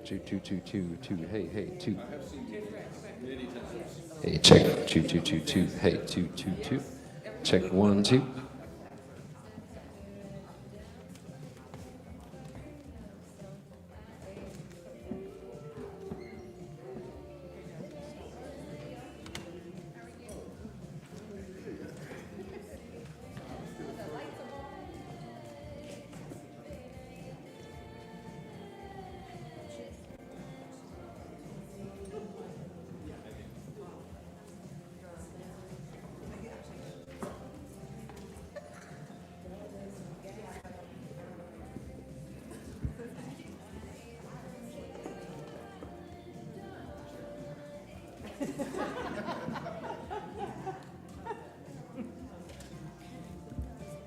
Two, two, two, two, two. Hey, hey, two. Hey, check. Two, two, two, two. Hey, two, two, two. Check 1, 2.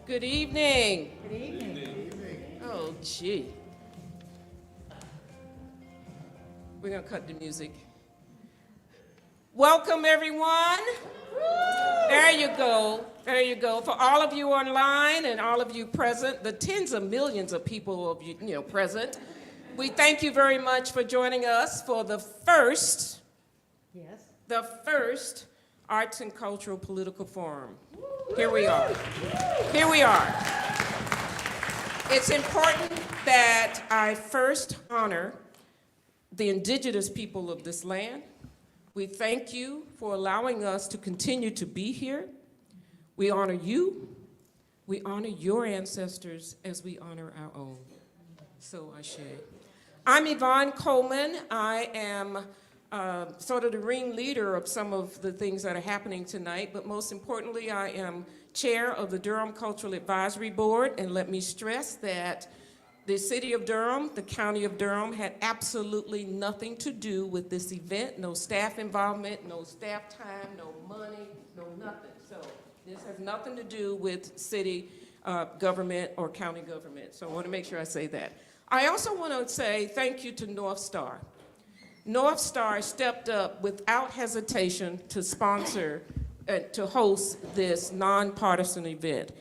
Good evening. Good evening. Oh, gee. We're going to cut the music. Welcome, everyone. There you go. There you go. For all of you online and all of you present, the tens of millions of people of you present, we thank you very much for joining us for the first Arts and Cultural Political Forum. Here we are. Here we are. It's important that I first honor the indigenous people of this land. We thank you for allowing us to continue to be here. We honor you. We honor your ancestors as we honor our own. So ashe. I'm Yvonne Coleman. I am sort of the ringleader of some of the things that are happening tonight, but most importantly, I am chair of the Durham Cultural Advisory Board, and let me stress that the city of Durham, the county of Durham, had absolutely nothing to do with this event, no staff involvement, no staff time, no money, no nothing. So this has nothing to do with city government or county government, so I want to make sure I say that. I also want to say thank you to North Star. North Star stepped up without hesitation to sponsor and to host this nonpartisan event.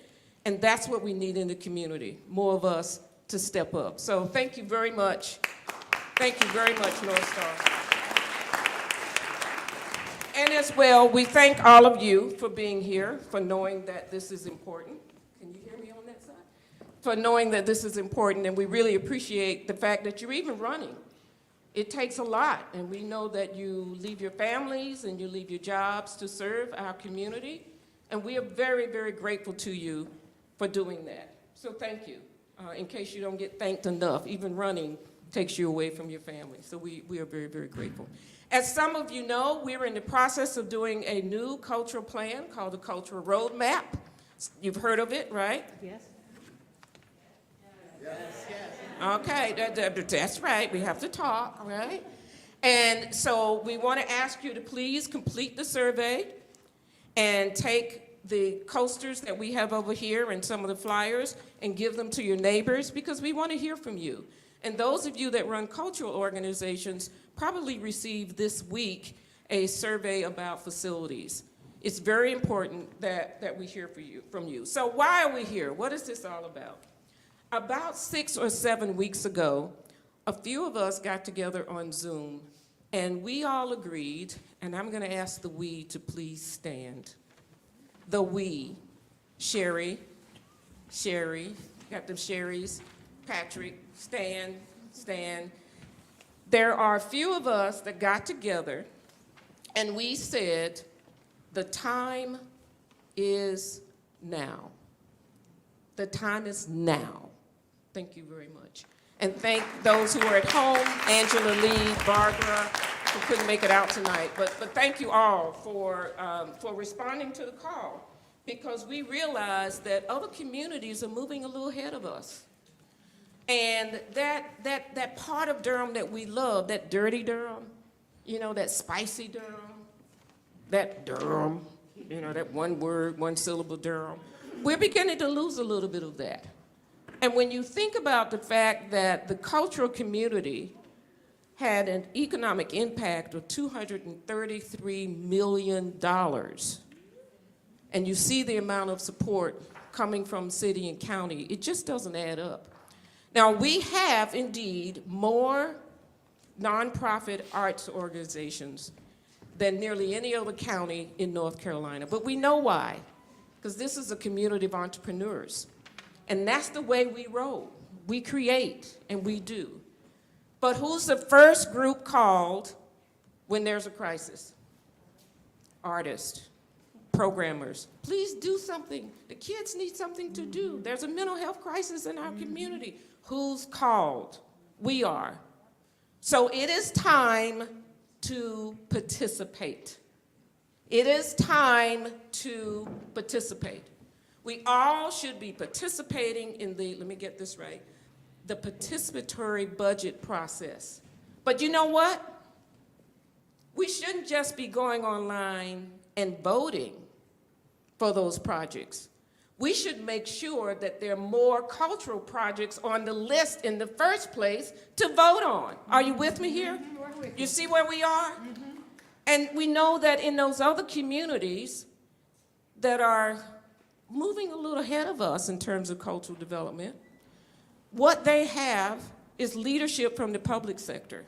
And that's what we need in the community, more of us to step up. So thank you very much. Thank you very much, North Star. And as well, we thank all of you for being here, for knowing that this is important. Can you hear me on that side? For knowing that this is important, and we really appreciate the fact that you're even running. It takes a lot, and we know that you leave your families and you leave your jobs to serve our community, and we are very, very grateful to you for doing that. So thank you. In case you don't get thanked enough, even running takes you away from your family, so we are very, very grateful. As some of you know, we're in the process of doing a new cultural plan called the Cultural Roadmap. You've heard of it, right? Yes. Okay, that's right. We have to talk, right? And so we want to ask you to please complete the survey and take the coasters that we have over here and some of the flyers and give them to your neighbors because we want to hear from you. And those of you that run cultural organizations probably received this week a survey about facilities. It's very important that we hear from you. So why are we here? What is this all about? About 6 or 7 weeks ago, a few of us got together on Zoom, and we all agreed, and I'm going to ask the we to please stand. The we, Sherry, got them Sherrys, Patrick, Stan. There are a few of us that got together, and we said, the time is now. The time is now. Thank you very much. And thank those who are at home, Angela Lee, Barbara, who couldn't make it out tonight. But thank you all for responding to the call, because we realize that other communities are moving a little ahead of us. And that part of Durham that we love, that dirty Durham, that spicy Durham, that Durham, that one word, one syllable Durham, we're beginning to lose a little bit of that. And when you think about the fact that the cultural community had an economic impact of $233 million, and you see the amount of support coming from city and county, it just doesn't add up. Now, we have indeed more nonprofit arts organizations than nearly any other county in North Carolina. But we know why, because this is a community of entrepreneurs. And that's the way we roll. We create and we do. But who's the first group called when there's a crisis? Artists, programmers. Please do something. The kids need something to do. There's a mental health crisis in our community. Who's called? We are. So it is time to participate. It is time to participate. We all should be participating in the, let me get this right, the participatory budget process. But you know what? We shouldn't just be going online and voting for those projects. We should make sure that there are more cultural projects on the list in the first place to vote on. Are you with me here? You see where we are? And we know that in those other communities that are moving a little ahead of us in terms of cultural development, what they have is leadership from the public sector.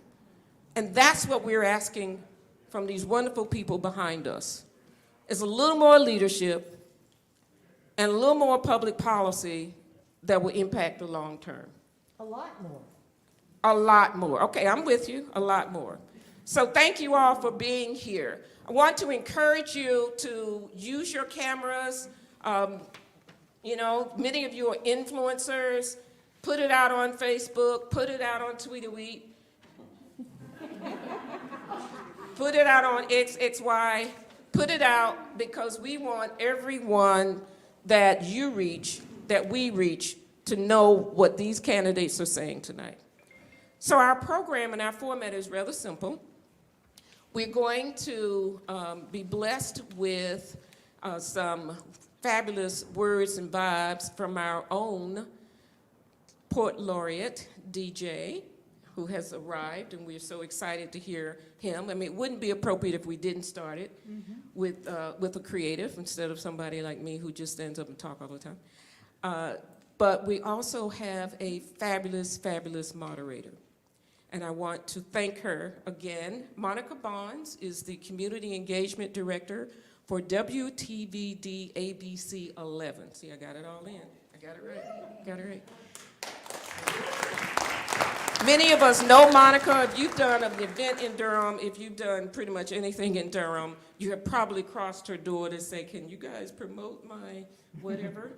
And that's what we're asking from these wonderful people behind us, is a little more leadership and a little more public policy that will impact the long term. A lot more. A lot more. Okay, I'm with you, a lot more. So thank you all for being here. I want to encourage you to use your cameras. You know, many of you are influencers. Put it out on Facebook, put it out on Tweetaway, put it out on XXY, put it out because we want everyone that you reach, that we reach, to know what these candidates are saying tonight. So our program and our format is rather simple. We're going to be blessed with some fabulous words and vibes from our own Port Laureate DJ, who has arrived, and we're so excited to hear him. I mean, it wouldn't be appropriate if we didn't start it with a creative instead of somebody like me who just stands up and talk all the time. But we also have a fabulous, fabulous moderator. And I want to thank her again. Monica Bonds is the Community Engagement Director for WTVD ABC11. See, I got it all in. I got it right. Got it right. Many of us know Monica. If you've done an event in Durham, if you've done pretty much anything in Durham, you have probably crossed her door to say, can you guys promote my whatever?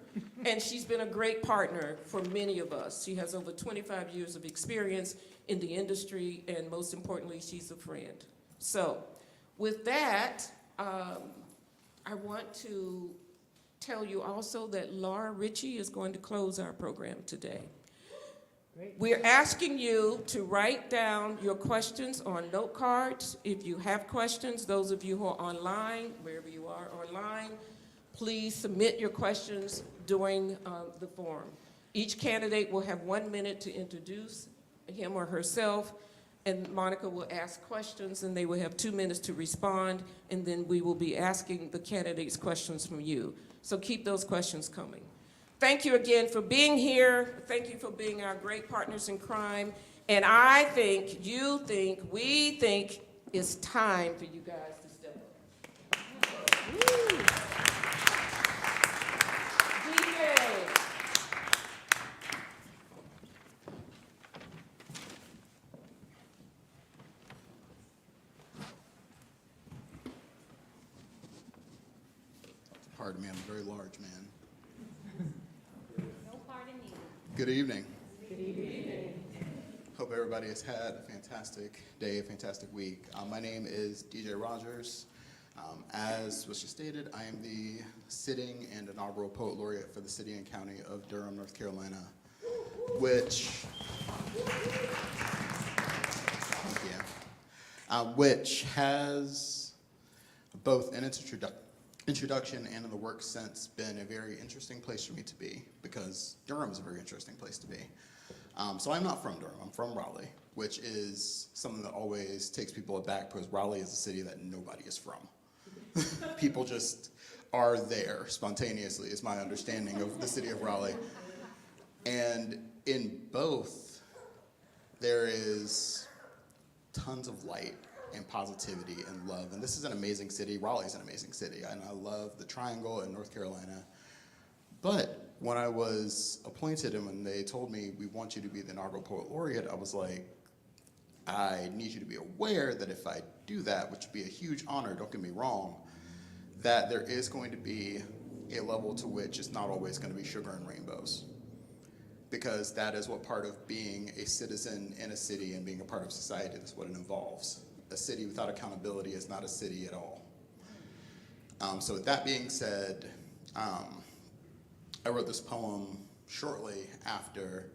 And she's been a great partner for many of us. She has over 25 years of experience in the industry, and most importantly, she's a friend. So with that, I want to tell you also that Laura Ritchie is going to close our program today. We're asking you to write down your questions on note cards. If you have questions, those of you who are online, wherever you are online, please submit your questions during the forum. Each candidate will have 1 minute to introduce him or herself, and Monica will ask questions, and they will have 2 minutes to respond, and then we will be asking the candidates questions from you. So keep those questions coming. Thank you again for being here. Thank you for being our great partners in crime. And I think, you think, we think it's time for you guys to step up. Woo. DJ. Pardon me, I'm a very large man. No pardon needed. Good evening. Good evening. Hope everybody has had a fantastic day, a fantastic week. My name is DJ Rogers. As was just stated, I am the sitting and inaugural Poet Laureate for the City and County of Durham, North Carolina, which has both in its introduction and in the work since been a very interesting place for me to be, because Durham is a very interesting place to be. So I'm not from Durham, I'm from Raleigh, which is something that always takes people aback, because Raleigh is a city that nobody is from. People just are there spontaneously, is my understanding of the city of Raleigh. And in both, there is tons of light and positivity and love. And this is an amazing city. Raleigh's an amazing city. And I love the Triangle in North Carolina. But when I was appointed and when they told me, we want you to be the inaugural Poet Laureate, I was like, I need you to be aware that if I do that, which would be a huge honor, don't get me wrong, that there is going to be a level to which it's not always going to be sugar and rainbows. Because that is what part of being a citizen in a city and being a part of society, that's what it involves. A city without accountability is not a city at all. So with that being said, I wrote this poem shortly after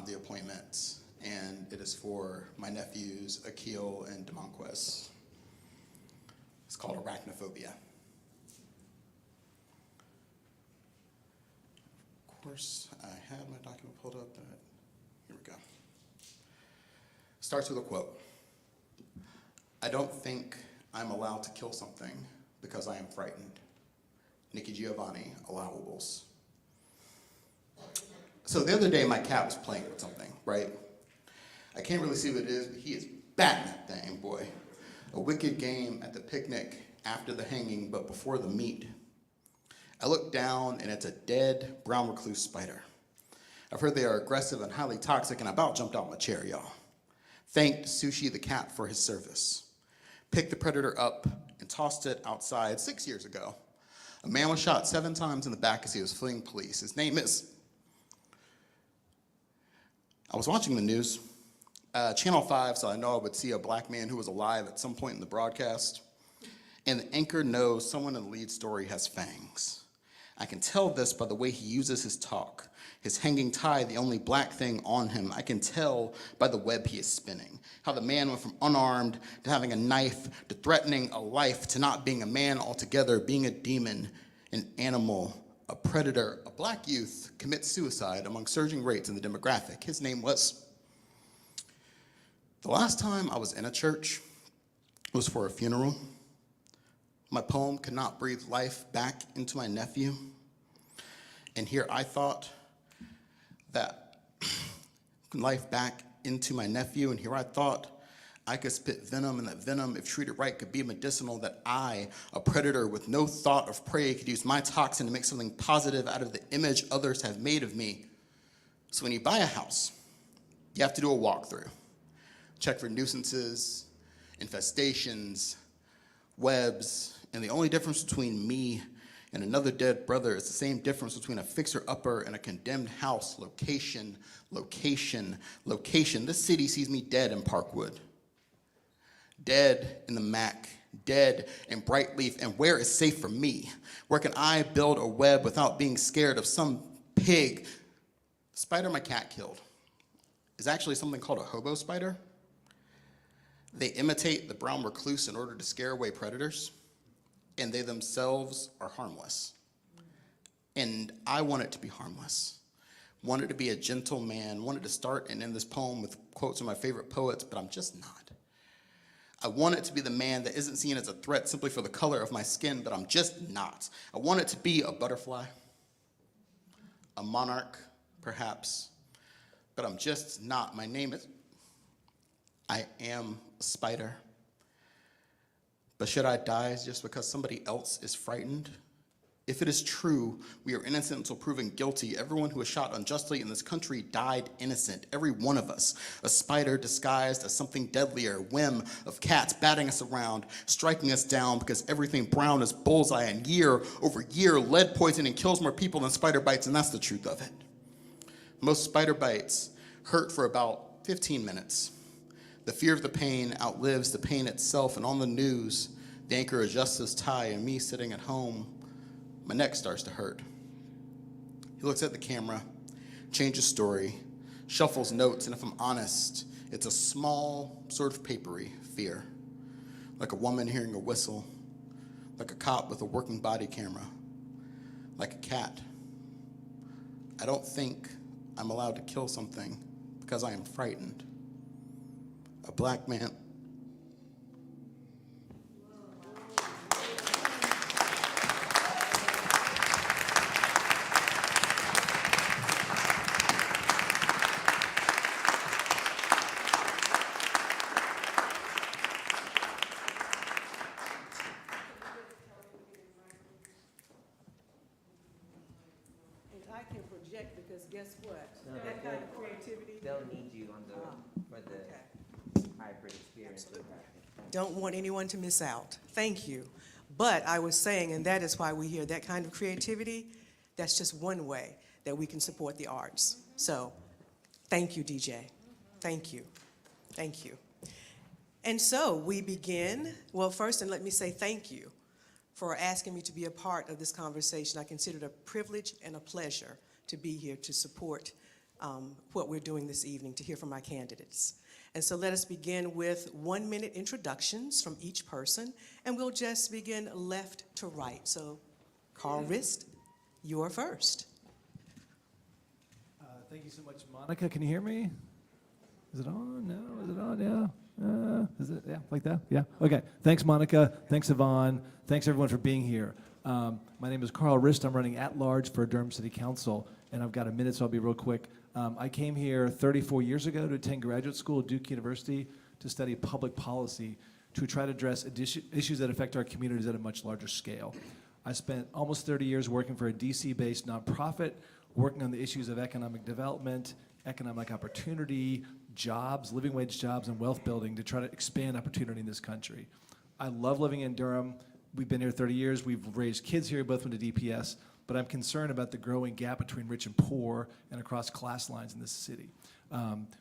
the appointment, and it is for my nephews, Akil and Demonquez. It's called Arachnophobia. Of course, I had my document pulled up. Here we go. Starts with a quote. I don't think I'm allowed to kill something because I am frightened. Nikki Giovanni, Allowables. So the other day, my cat was playing with something, right? I can't really see what it is, but he is batting that thing, boy. A wicked game at the picnic after the hanging, but before the meat. I look down, and it's a dead brown recluse spider. I've heard they are aggressive and highly toxic, and I about jumped out my chair, y'all. Thanked Sushi the cat for his service. Picked the predator up and tossed it outside 6 years ago. A man was shot 7 times in the back as he was fleeing police. His name is... I was watching the news, Channel 5, so I know I would see a black man who was alive at some point in the broadcast. And the anchor knows someone in the lead story has fangs. I can tell this by the way he uses his talk. His hanging tie, the only black thing on him. I can tell by the web he is spinning. How the man went from unarmed to having a knife, to threatening a life, to not being a man altogether, being a demon, an animal, a predator. A black youth commits suicide among surging rates in the demographic. His name was... The last time I was in a church was for a funeral. My poem could not breathe life back into my nephew. And here I thought that life back into my nephew, and here I thought I could spit venom, and that venom, if treated right, could be medicinal, that I, a predator with no thought of prey, could use my toxin to make something positive out of the image others have made of me. So when you buy a house, you have to do a walkthrough. Check for nuisances, infestations, webs, and the only difference between me and another dead brother is the same difference between a fixer-upper and a condemned house. Location, location, location. This city sees me dead in Parkwood. Dead in the Mac, dead in Brightleaf, and where is safe for me? Where can I build a web without being scared of some pig? The spider my cat killed is actually something called a hobo spider. They imitate the brown recluse in order to scare away predators, and they themselves are harmless. And I want it to be harmless. Wanted to be a gentle man, wanted to start and end this poem with quotes from my favorite poets, but I'm just not. I want it to be the man that isn't seen as a threat simply for the color of my skin, but I'm just not. I want it to be a butterfly, a monarch, perhaps, but I'm just not. My name is, I am a spider. But should I die just because somebody else is frightened? If it is true, we are innocent until proven guilty. Everyone who was shot unjustly in this country died innocent. Every one of us. A spider disguised as something deadlier. Whim of cats batting us around, striking us down because everything brown is bullseye, and year over year, lead poisoning kills more people than spider bites, and that's the truth of it. Most spider bites hurt for about 15 minutes. The fear of the pain outlives the pain itself, and on the news, the anchor adjusts his tie, and me sitting at home, my neck starts to hurt. He looks at the camera, changes story, shuffles notes, and if I'm honest, it's a small, sort of papery fear. Like a woman hearing a whistle, like a cop with a working body camera, like a cat. I don't think I'm allowed to kill something because I am frightened. A black man. can project because guess what? No, That they'll- kind of creativity. They'll need you on the, for the Okay. hybrid experience. Don't want anyone to miss out. Thank you. But I was saying, and that is why we hear that kind of creativity, that's just one way that we can support the arts. So, thank you, DJ. Thank you. Thank you. And so we begin, well, first, and let me say thank you for asking me to be a part of this conversation. I consider it a privilege and a pleasure to be here to support what we're doing this evening, to hear from my candidates. And so let us begin with 1-minute introductions from each person, and we'll just begin left to right. So, Carl Rist, you're first. Thank you so much, Monica. Can you hear me? Is it on? No? Is it on? Yeah. Is it? Yeah, like that? Yeah. Okay. Thanks, Monica. Thanks, Yvonne. Thanks, everyone, for being here. My name is Carl Rist. I'm running at large for Durham City Council, and I've got a minute, so I'll be real quick. I came here 34 years ago to attend graduate school at Duke University to study public policy to try to address issues that affect our communities at a much larger scale. I spent almost 30 years working for a DC-based nonprofit, working on the issues of economic development, economic opportunity, jobs, living wage jobs, and wealth building to try to expand opportunity in this country. I love living in Durham. We've been here 30 years. We've raised kids here, both went to DPS, but I'm concerned about the growing gap between rich and poor and across class lines in this city.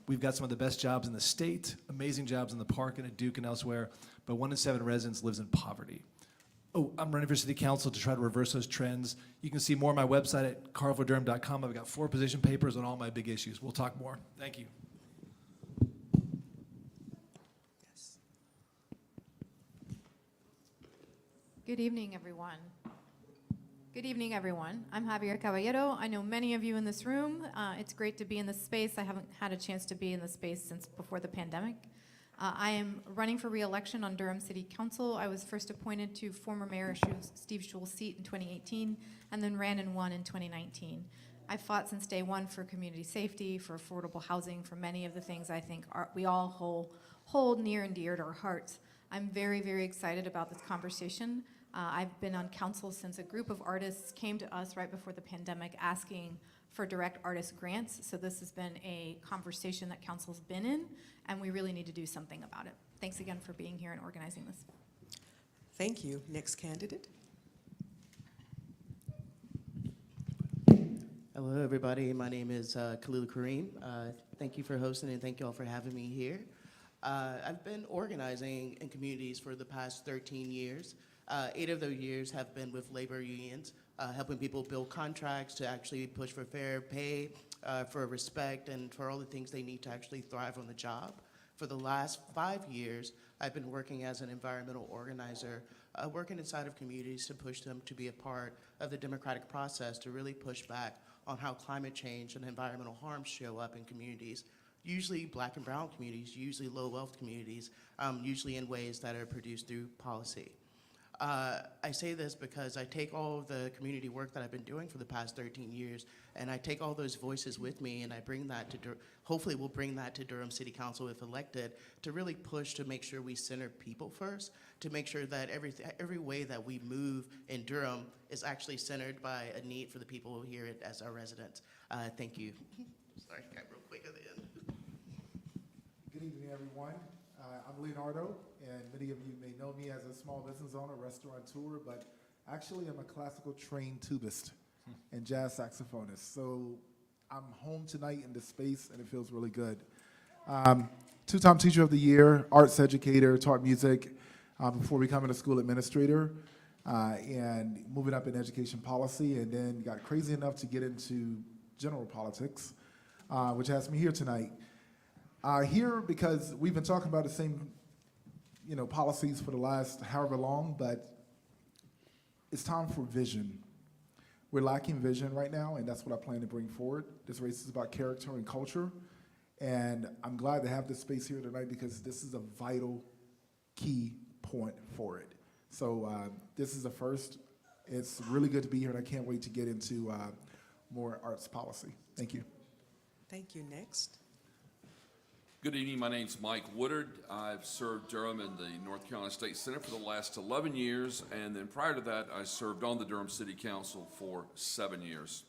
We've got some of the best jobs in the state, amazing jobs in the park and at Duke and elsewhere, but 1 in 7 residents lives in poverty. Oh, I'm running for city council to try to reverse those trends. You can see more on my website at carlfordurham.com. I've got 4 position papers on all my big issues. We'll talk more. Thank you. Yes. Good evening, everyone. Good evening, everyone. I'm Javier Caballero. I know many of you in this room. It's great to be in this space. I haven't had a chance to be in this space since before the pandemic. I am running for re-election on Durham City Council. I was first appointed to former Mayor Steve Schul's seat in 2018 and then ran and won in 2019. I fought since day one for community safety, for affordable housing, for many of the things I think we all hold near and dear to our hearts. I'm very, very excited about this conversation. I've been on council since a group of artists came to us right before the pandemic asking for direct artist grants. So this has been a conversation that council's been in, and we really need to do something about it. Thanks again for being here and organizing this. Thank you. Next candidate. Hello, everybody. My name is Khalil Kareem. Thank you for hosting and thank you all for having me here. I've been organizing in communities for the past 13 years. 8 of those years have been with labor unions, helping people build contracts to actually push for fair pay, for respect, and for all the things they need to actually thrive on the job. For the last 5 years, I've been working as an environmental organizer, working inside of communities to push them to be a part of the democratic process to really push back on how climate change and environmental harms show up in communities, usually black and brown communities, usually low wealth communities, usually in ways that are produced through policy. I say this because I take all of the community work that I've been doing for the past 13 years, and I take all those voices with me, and I bring that to, hopefully we'll bring that to Durham City Council if elected, to really push to make sure we center people first, to make sure that every way that we move in Durham is actually centered by a need for the people here as our residents. Thank you. Sorry, got real quick at the end. Good evening, everyone. I'm Leonardo, and many of you may know me as a small business owner, restaurateur, but actually I'm a classical trained tubist and jazz saxophonist. So I'm home tonight in this space, and it feels really good. 2-time Teacher of the Year, arts educator, taught music before becoming a school administrator, and moving up in education policy, and then got crazy enough to get into general politics, which has me here tonight. Here because we've been talking about the same, policies for the last however long, but it's time for vision. We're lacking vision right now, and that's what I plan to bring forward. This race is about character and culture, and I'm glad to have this space here tonight because this is a vital key point for it. So this is a first. It's really good to be here, and I can't wait to get into more arts policy. Thank you. Thank you. Next. Good evening. My name's Mike Woodard. I've served Durham in the North Carolina State Senate for the last 11 years, and then prior to that, I served on the Durham City Council for 7 years.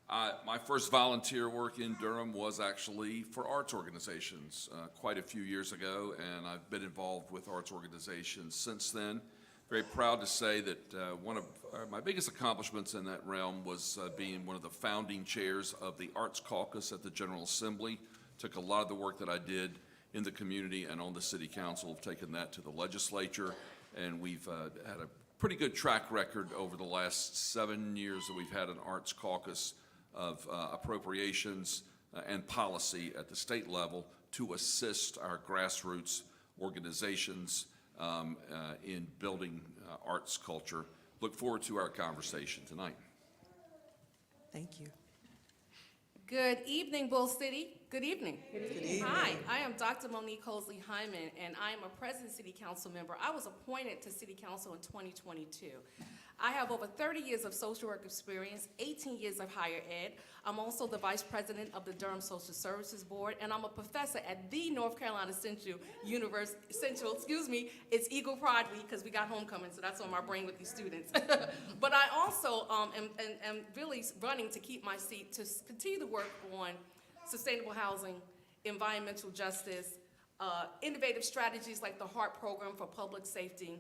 My first volunteer work in Durham was actually for arts organizations quite a few years ago, and I've been involved with arts organizations since then. Very proud to say that one of my biggest accomplishments in that realm was being one of the founding chairs of the Arts Caucus at the General Assembly. Took a lot of the work that I did in the community and on the City Council, have taken that to the legislature, and we've had a pretty good track record over the last 7 years that we've had an Arts Caucus of appropriations and policy at the state level to assist our grassroots organizations in building arts culture. Look forward to our conversation tonight. Thank you. Good evening, Bull City. Good evening. Good evening. Hi, I am Dr. Monique Hosley Hyman, and I am a present City Council member. I was appointed to City Council in 2022. I have over 30 years of social work experience, 18 years of higher ed. I'm also the vice president of the Durham Social Services Board, and I'm a professor at the North Carolina Central University. It's Eagle Pride Week because we got homecoming, so that's on my brain with these students. But I also am really running to keep my seat to continue to work on sustainable housing, environmental justice, innovative strategies like the HEART program for public safety.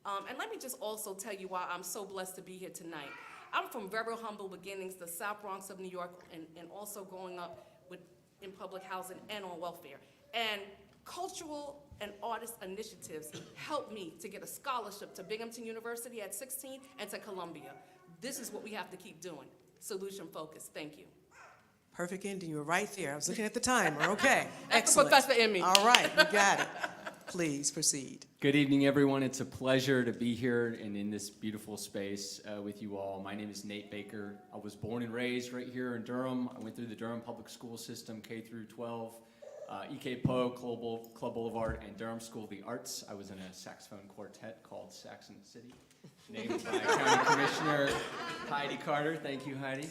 And let me just also tell you why I'm so blessed to be here tonight. I'm from very humble beginnings, the South Bronx of New York, and also growing up in public housing and on welfare. And cultural and artist initiatives helped me to get a scholarship to Binghamton University at 16 and to Columbia. This is what we have to keep doing. Solution focused. Thank you. Perfect ending. You were right there. I was looking at the timer. Okay. That's the Excellent. professor in me. All right. You got it. Please proceed. Good evening, everyone. It's a pleasure to be here and in this beautiful space with you all. My name is Nate Baker. I was born and raised right here in Durham. I went through the Durham Public School System, K through 12, EK Poe, Club Boulevard, and Durham School of the Arts. I was in a saxophone quartet called Saxon City, named by County Commissioner Heidi Carter. Thank you, Heidi.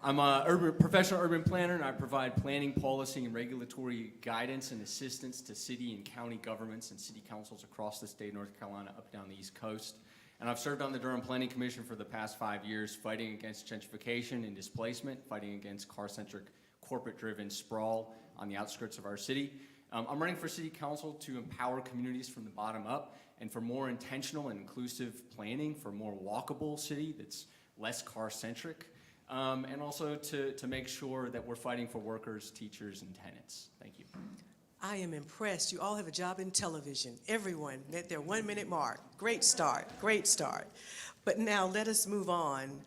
I'm a professional urban planner, and I provide planning, policy, and regulatory guidance and assistance to city and county governments and city councils across the state of North Carolina, up and down the East Coast. And I've served on the Durham Planning Commission for the past 5 years, fighting against gentrification and displacement, fighting against car-centric, corporate-driven sprawl on the outskirts of our city. I'm running for city council to empower communities from the bottom up and for more intentional and inclusive planning, for a more walkable city that's less car-centric. And also to make sure that we're fighting for workers, teachers, and tenants. Thank you. I am impressed. You all have a job in television. Everyone met their 1 minute mark. Great start, great start. But now let us move on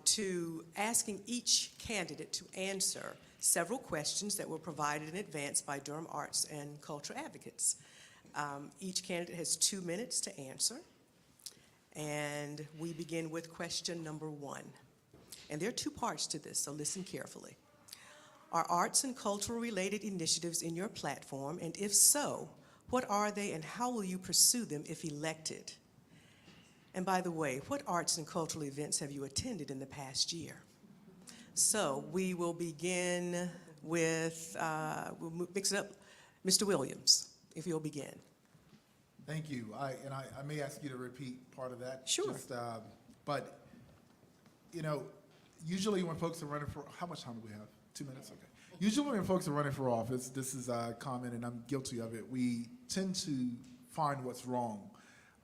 to asking each candidate to answer several questions that were provided in advance by Durham Arts and Culture Advocates. Each candidate has 2 minutes to answer. And we begin with question number 1. And there are 2 parts to this, so listen carefully. Are arts and cultural related initiatives in your platform? And if so, what are they and how will you pursue them if elected? And by the way, what arts and cultural events have you attended in the past year? So we will begin with, we'll mix it up. Mr. Williams, if you'll begin. Thank you. I may ask you to repeat part of that. Sure. But, you know, usually when folks are running for, how much time do we have? 2 minutes? Okay. Usually when folks are running for office, this is common and I'm guilty of it, we tend to find what's wrong.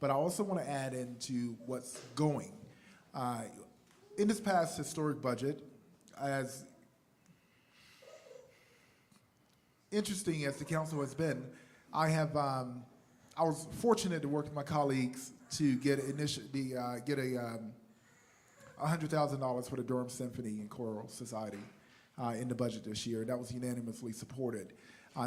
But I also want to add into what's going. In this past historic budget, as interesting as the council has been, I was fortunate to work with my colleagues to get $100,000 for the Durham Symphony and Choral Society in the budget this year. That was unanimously supported.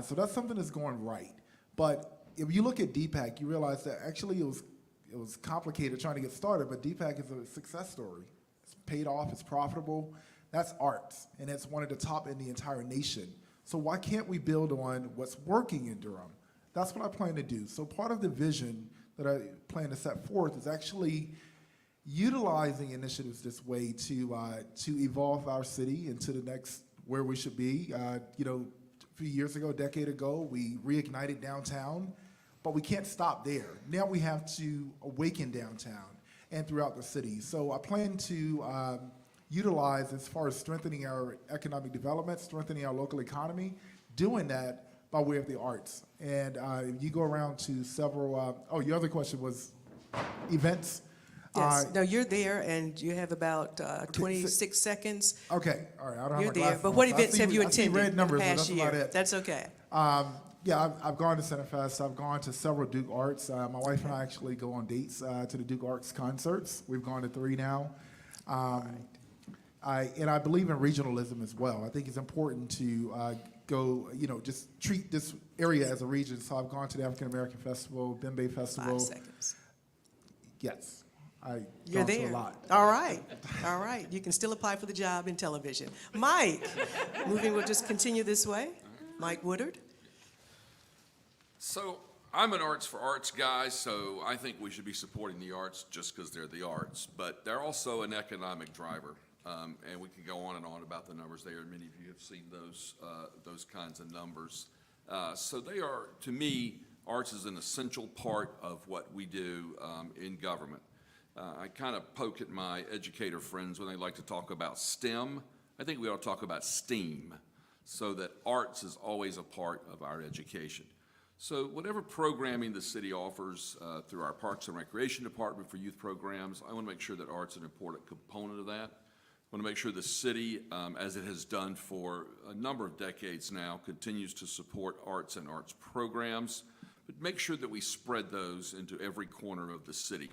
So that's something that's going right. But if you look at DPAC, you realize that actually it was complicated trying to get started, but DPAC is a success story. It's paid off, it's profitable. That's arts, and it's one of the top in the entire nation. So why can't we build on what's working in Durham? That's what I plan to do. So part of the vision that I plan to set forth is actually utilizing initiatives this way to evolve our city into the next where we should be. You know, a few years ago, a decade ago, we reignited downtown, but we can't stop there. Now we have to awaken downtown. and throughout the city. So I plan to utilize, as far as strengthening our economic development, strengthening our local economy, doing that by way of the arts. And if you go around to several, your other question was events. Yes, no, you're there, and you have about 26 seconds. Okay, all right, I don't have You're my there, glasses but on, what so I events see- have you I see attended red in numbers, the but past that's about year? it. That's okay. Yeah, I've gone to Centerfest. I've gone to several Duke Arts. My wife and I actually go on dates to the Duke Arts concerts. We've gone to 3 now. I believe in regionalism as well. I think it's important to go, just treat this area as a region. So I've gone to the African American Festival, Bembe Festival. 5 seconds. Yes, You're gone to there. a lot. All right. All right. You can still apply for the job in television. Mike, we'll just continue this way. Mike Woodard. So I'm an Arts for Arts guy, so I think we should be supporting the arts just because they're the arts. But they're also an economic driver, and we can go on and on about the numbers there. Many of you have seen those kinds of numbers. So they are, to me, arts is an essential part of what we do in government. I kind of poke at my educator friends when they like to talk about STEM. I think we ought to talk about STEAM, so that arts is always a part of our education. So whatever programming the city offers through our Parks and Recreation Department for youth programs, I want to make sure that art's an important component of that. I want to make sure the city, as it has done for a number of decades now, continues to support arts and arts programs, but make sure that we spread those into every corner of the city.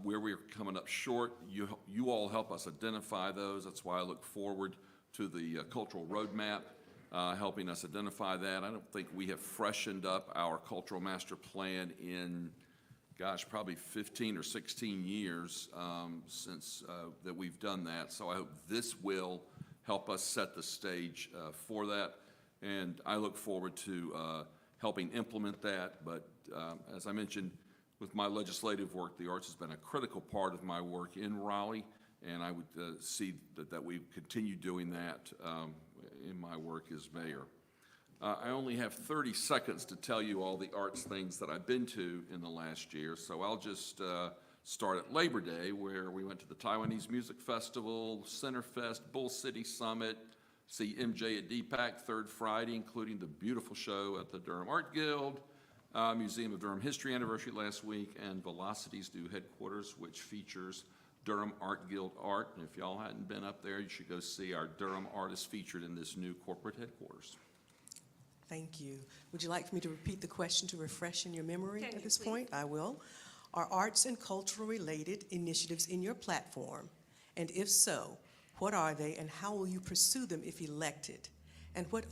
Where we're coming up short, you all help us identify those. That's why I look forward to the cultural roadmap, helping us identify that. I don't think we have freshened up our cultural master plan in, probably 15 or 16 years since that we've done that. So I hope this will help us set the stage for that. And I look forward to helping implement that. But as I mentioned, with my legislative work, the arts has been a critical part of my work in Raleigh, and I would see that we continue doing that in my work as mayor. I only have 30 seconds to tell you all the arts things that I've been to in the last year, so I'll just start at Labor Day, where we went to the Taiwanese Music Festival, Centerfest, Bull City Summit, see MJ at DPAC third Friday, including the beautiful show at the Durham Art Guild, Museum of Durham History anniversary last week, and Velocity's new headquarters, which features Durham Art Guild art. And if y'all hadn't been up there, you should go see our Durham artists featured in this new corporate headquarters. Thank you. Would you like for me to repeat the question to refresh in your memory Can at you, this please? point? I will. Are arts and cultural related initiatives in your platform? And if so, what are they and how will you pursue them if elected? And what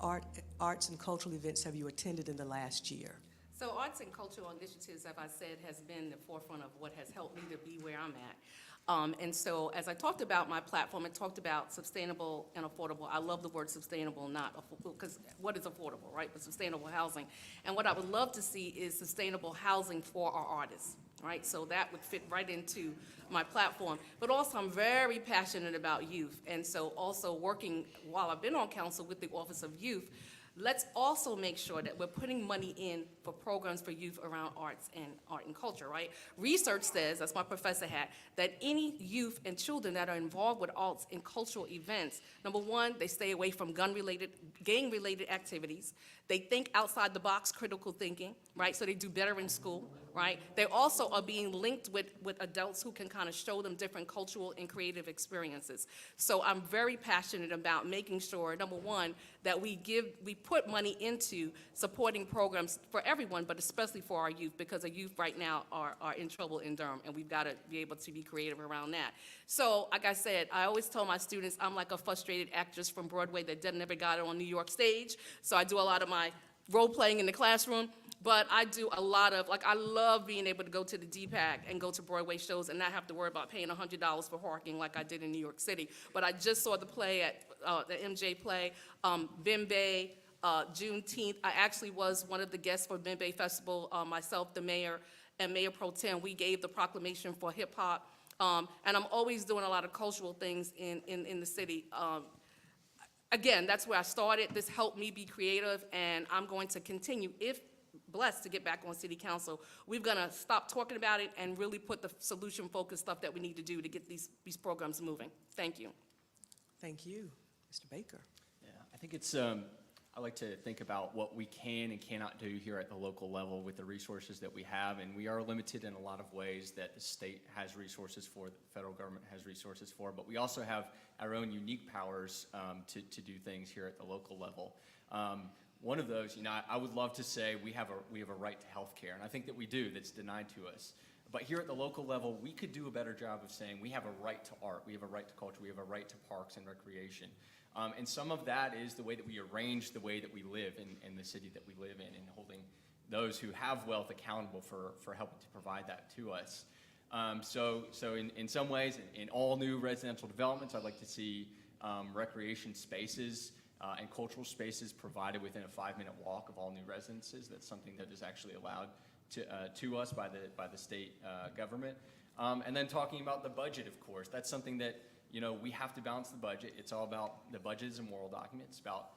arts and cultural events have you attended in the last year? So arts and cultural initiatives, as I said, has been the forefront of what has helped me to be where I'm at. And so as I talked about my platform, I talked about sustainable and affordable. I love the word sustainable, because what is affordable, right? But sustainable housing. And what I would love to see is sustainable housing for our artists, right? So that would fit right into my platform. But also I'm very passionate about youth. And so also working, while I've been on council with the Office of Youth, let's also make sure that we're putting money in for programs for youth around arts and culture, right? Research says, that's my professor hat, that any youth and children that are involved with arts and cultural events, number one, they stay away from gang-related activities. They think outside the box, critical thinking, right? So they do better in school, right? They also are being linked with adults who can kind of show them different cultural and creative experiences. So I'm very passionate about making sure, number one, that we put money into supporting programs for everyone, but especially for our youth, because our youth right now are in trouble in Durham, and we've got to be able to be creative around that. So, like I said, I always tell my students I'm like a frustrated actress from Broadway that never got on New York stage, so I do a lot of my role playing in the classroom. But I do a lot of, I love being able to go to the DPAC and go to Broadway shows and not have to worry about paying $100 for parking like I did in New York City. But I just saw the play at the MJ play, Bembe, Juneteenth. I actually was one of the guests for Bembe Festival, myself, the mayor, and Mayor Pro Tem. We gave the proclamation for hip hop. And I'm always doing a lot of cultural things in the city. Again, that's where I started. This helped me be creative, and I'm going to continue if blessed to get back on city council, we're gonna stop talking about it and really put the solution-focused stuff that we need to do to get these programs moving. Thank you. Thank you. Mr. Baker. Yeah, I think it's, I like to think about what we can and cannot do here at the local level with the resources that we have, and we are limited in a lot of ways that the state has resources for, that the federal government has resources for, but we also have our own unique powers to do things here at the local level. One of those, you know, I would love to say we have a right to health care, and I think that we do, that's denied to us. But here at the local level, we could do a better job of saying we have a right to art, we have a right to culture, we have a right to parks and recreation. And some of that is the way that we arrange the way that we live in the city that we live in, and holding those who have wealth accountable for helping to provide that to us. So in some ways, in all new residential developments, I'd like to see recreation spaces and cultural spaces provided within a 5-minute walk of all new residences. That's something that is actually allowed to us by the state government. And then talking about the budget, of course, that's something that, you know, we have to balance the budget. It's all about, the budget is a moral document. It's about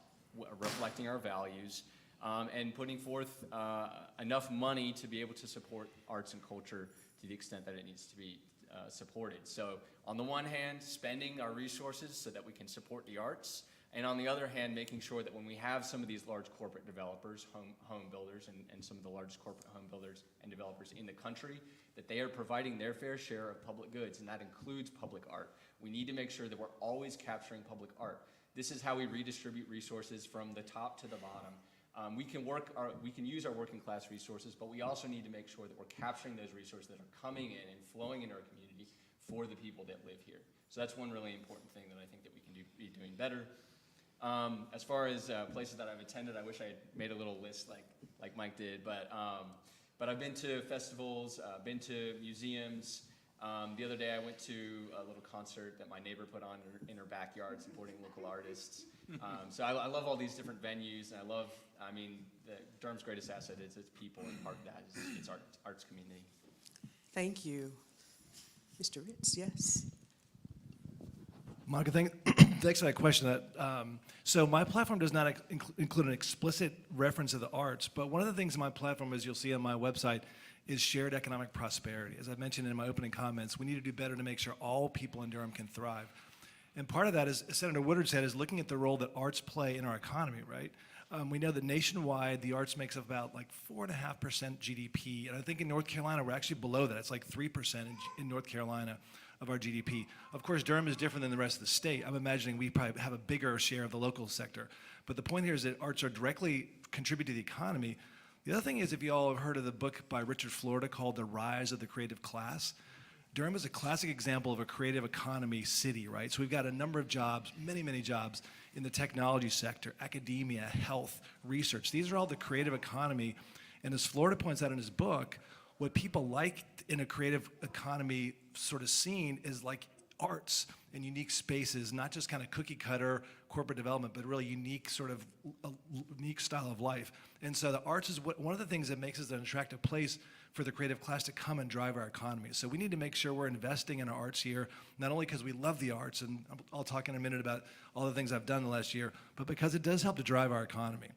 reflecting our values and putting forth enough money to be able to support arts and culture to the extent that it needs to be supported. So on the one hand, spending our resources so that we can support the arts, and on the other hand, making sure that when we have some of these large corporate developers, home builders, and some of the largest corporate home builders and developers in the country, that they are providing their fair share of public goods, and that includes public art. We need to make sure that we're always capturing public art. This is how we redistribute resources from the top to the bottom. We can use our working class resources, but we also need to make sure that we're capturing those resources that are coming in and flowing into our community for the people that live here. So that's one really important thing that I think that we can be doing better. As far as places that I've attended, I wish I had made a little list like Mike did, but I've been to festivals, been to museums. The other day I went to a little concert that my neighbor put on in her backyard supporting local artists. So I love all these different venues, and I mean, Durham's greatest asset is its people, and part of that is its arts community. Thank you. Mr. Ritz, yes. Monica, thanks for that question. So my platform does not include an explicit reference to the arts, but one of the things in my platform, as you'll see on my website, is shared economic prosperity. As I mentioned in my opening comments, we need to do better to make sure all people in Durham can thrive. And part of that, as Senator Woodard said, is looking at the role that arts play in our economy, right? We know that nationwide, the arts makes up about like 4.5% GDP, and I think in North Carolina, we're actually below that. It's like 3% in North Carolina of our GDP. Of course, Durham is different than the rest of the state. I'm imagining we probably have a bigger share of the local sector. But the point here is that arts are directly contribute to the economy. The other thing is, if you all have heard of the book by Richard Florida called The Rise of the Creative Class, Durham is a classic example of a creative economy city, right? So we've got a number of jobs, many, many jobs in the technology sector, academia, health, research. These are all the creative economy. And as Florida points out in his book, what people like in a creative economy sort of scene is like arts and unique spaces, not just kind of cookie cutter corporate development, but really unique sort of a unique style of life. And so the arts is one of the things that makes us an attractive place for the creative class to come and drive our economy. So we need to make sure we're investing in our arts here, not only because we love the arts, and I'll talk in a minute about all the things I've done the last year, but because it does help to drive our economy.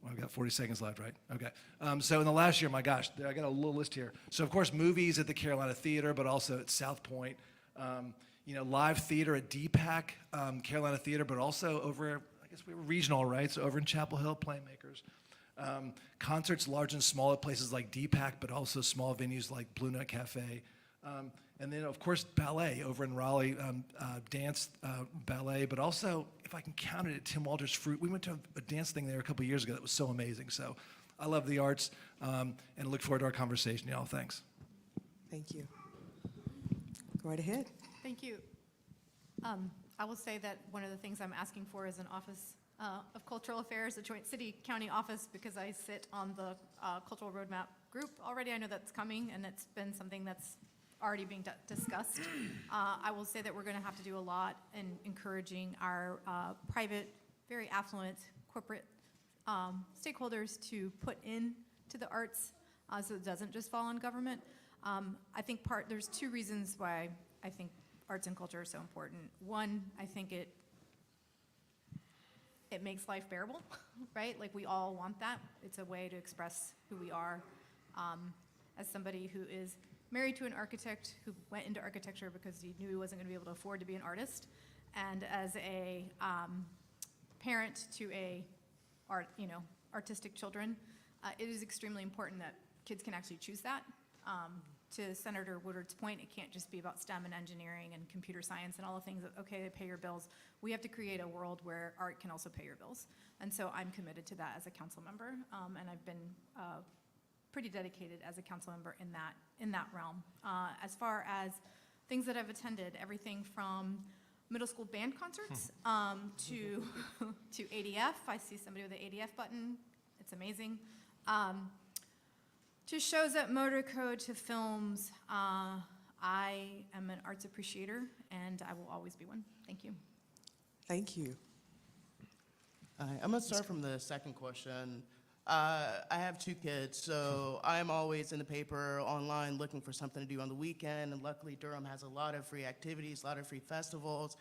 Well, I've got 40 seconds left, right? Okay. So in the last year, my gosh, I got a little list here. So of course, movies at the Carolina Theater, but also at South Point. Live theater at DPAC, Carolina Theater, but also over, I guess we were regional, right? So over in Chapel Hill, Playmakers. Concerts large and small at places like DPAC, but also small venues like Blue Note Cafe. And then, of course, ballet over in Raleigh, dance, ballet, but also, if I can count it, at Tim Walter's Fruit. We went to a dance thing there a couple years ago that was so amazing. So I love the arts and look forward to our conversation, y'all. Thanks. Thank you. Go right ahead. Thank you. I will say that one of the things I'm asking for is an Office of Cultural Affairs, a joint city-county office, because I sit on the Cultural Roadmap group already. I know that's coming, and it's been something that's already being discussed. I will say that we're going to have to do a lot in encouraging our private, very affluent corporate stakeholders to put into the arts so it doesn't just fall on government. I think there's two reasons why I think arts and culture are so important. One, I think it it makes life bearable, right? Like, we all want that. It's a way to express who we are. As somebody who is married to an architect who went into architecture because he knew he wasn't going to be able to afford to be an artist, and as a parent to artistic children, it is extremely important that kids can actually choose that. To Senator Woodard's point, it can't just be about STEM and engineering and computer science and all the things that, okay, they pay your bills. We have to create a world where art can also pay your bills. And so I'm committed to that as a council member, and I've been pretty dedicated as a council member in that realm. As far as things that I've attended, everything from middle school band concerts to ADF. I see somebody with the ADF button. It's amazing. To shows at Motor Code, to films. I am an arts appreciator, and I will always be one. Thank you. Thank you. I'm going to start from the second question. I have 2 kids, so I'm always in the paper, online, looking for something to do on the weekend, and luckily Durham has a lot of free activities, a lot of free festivals.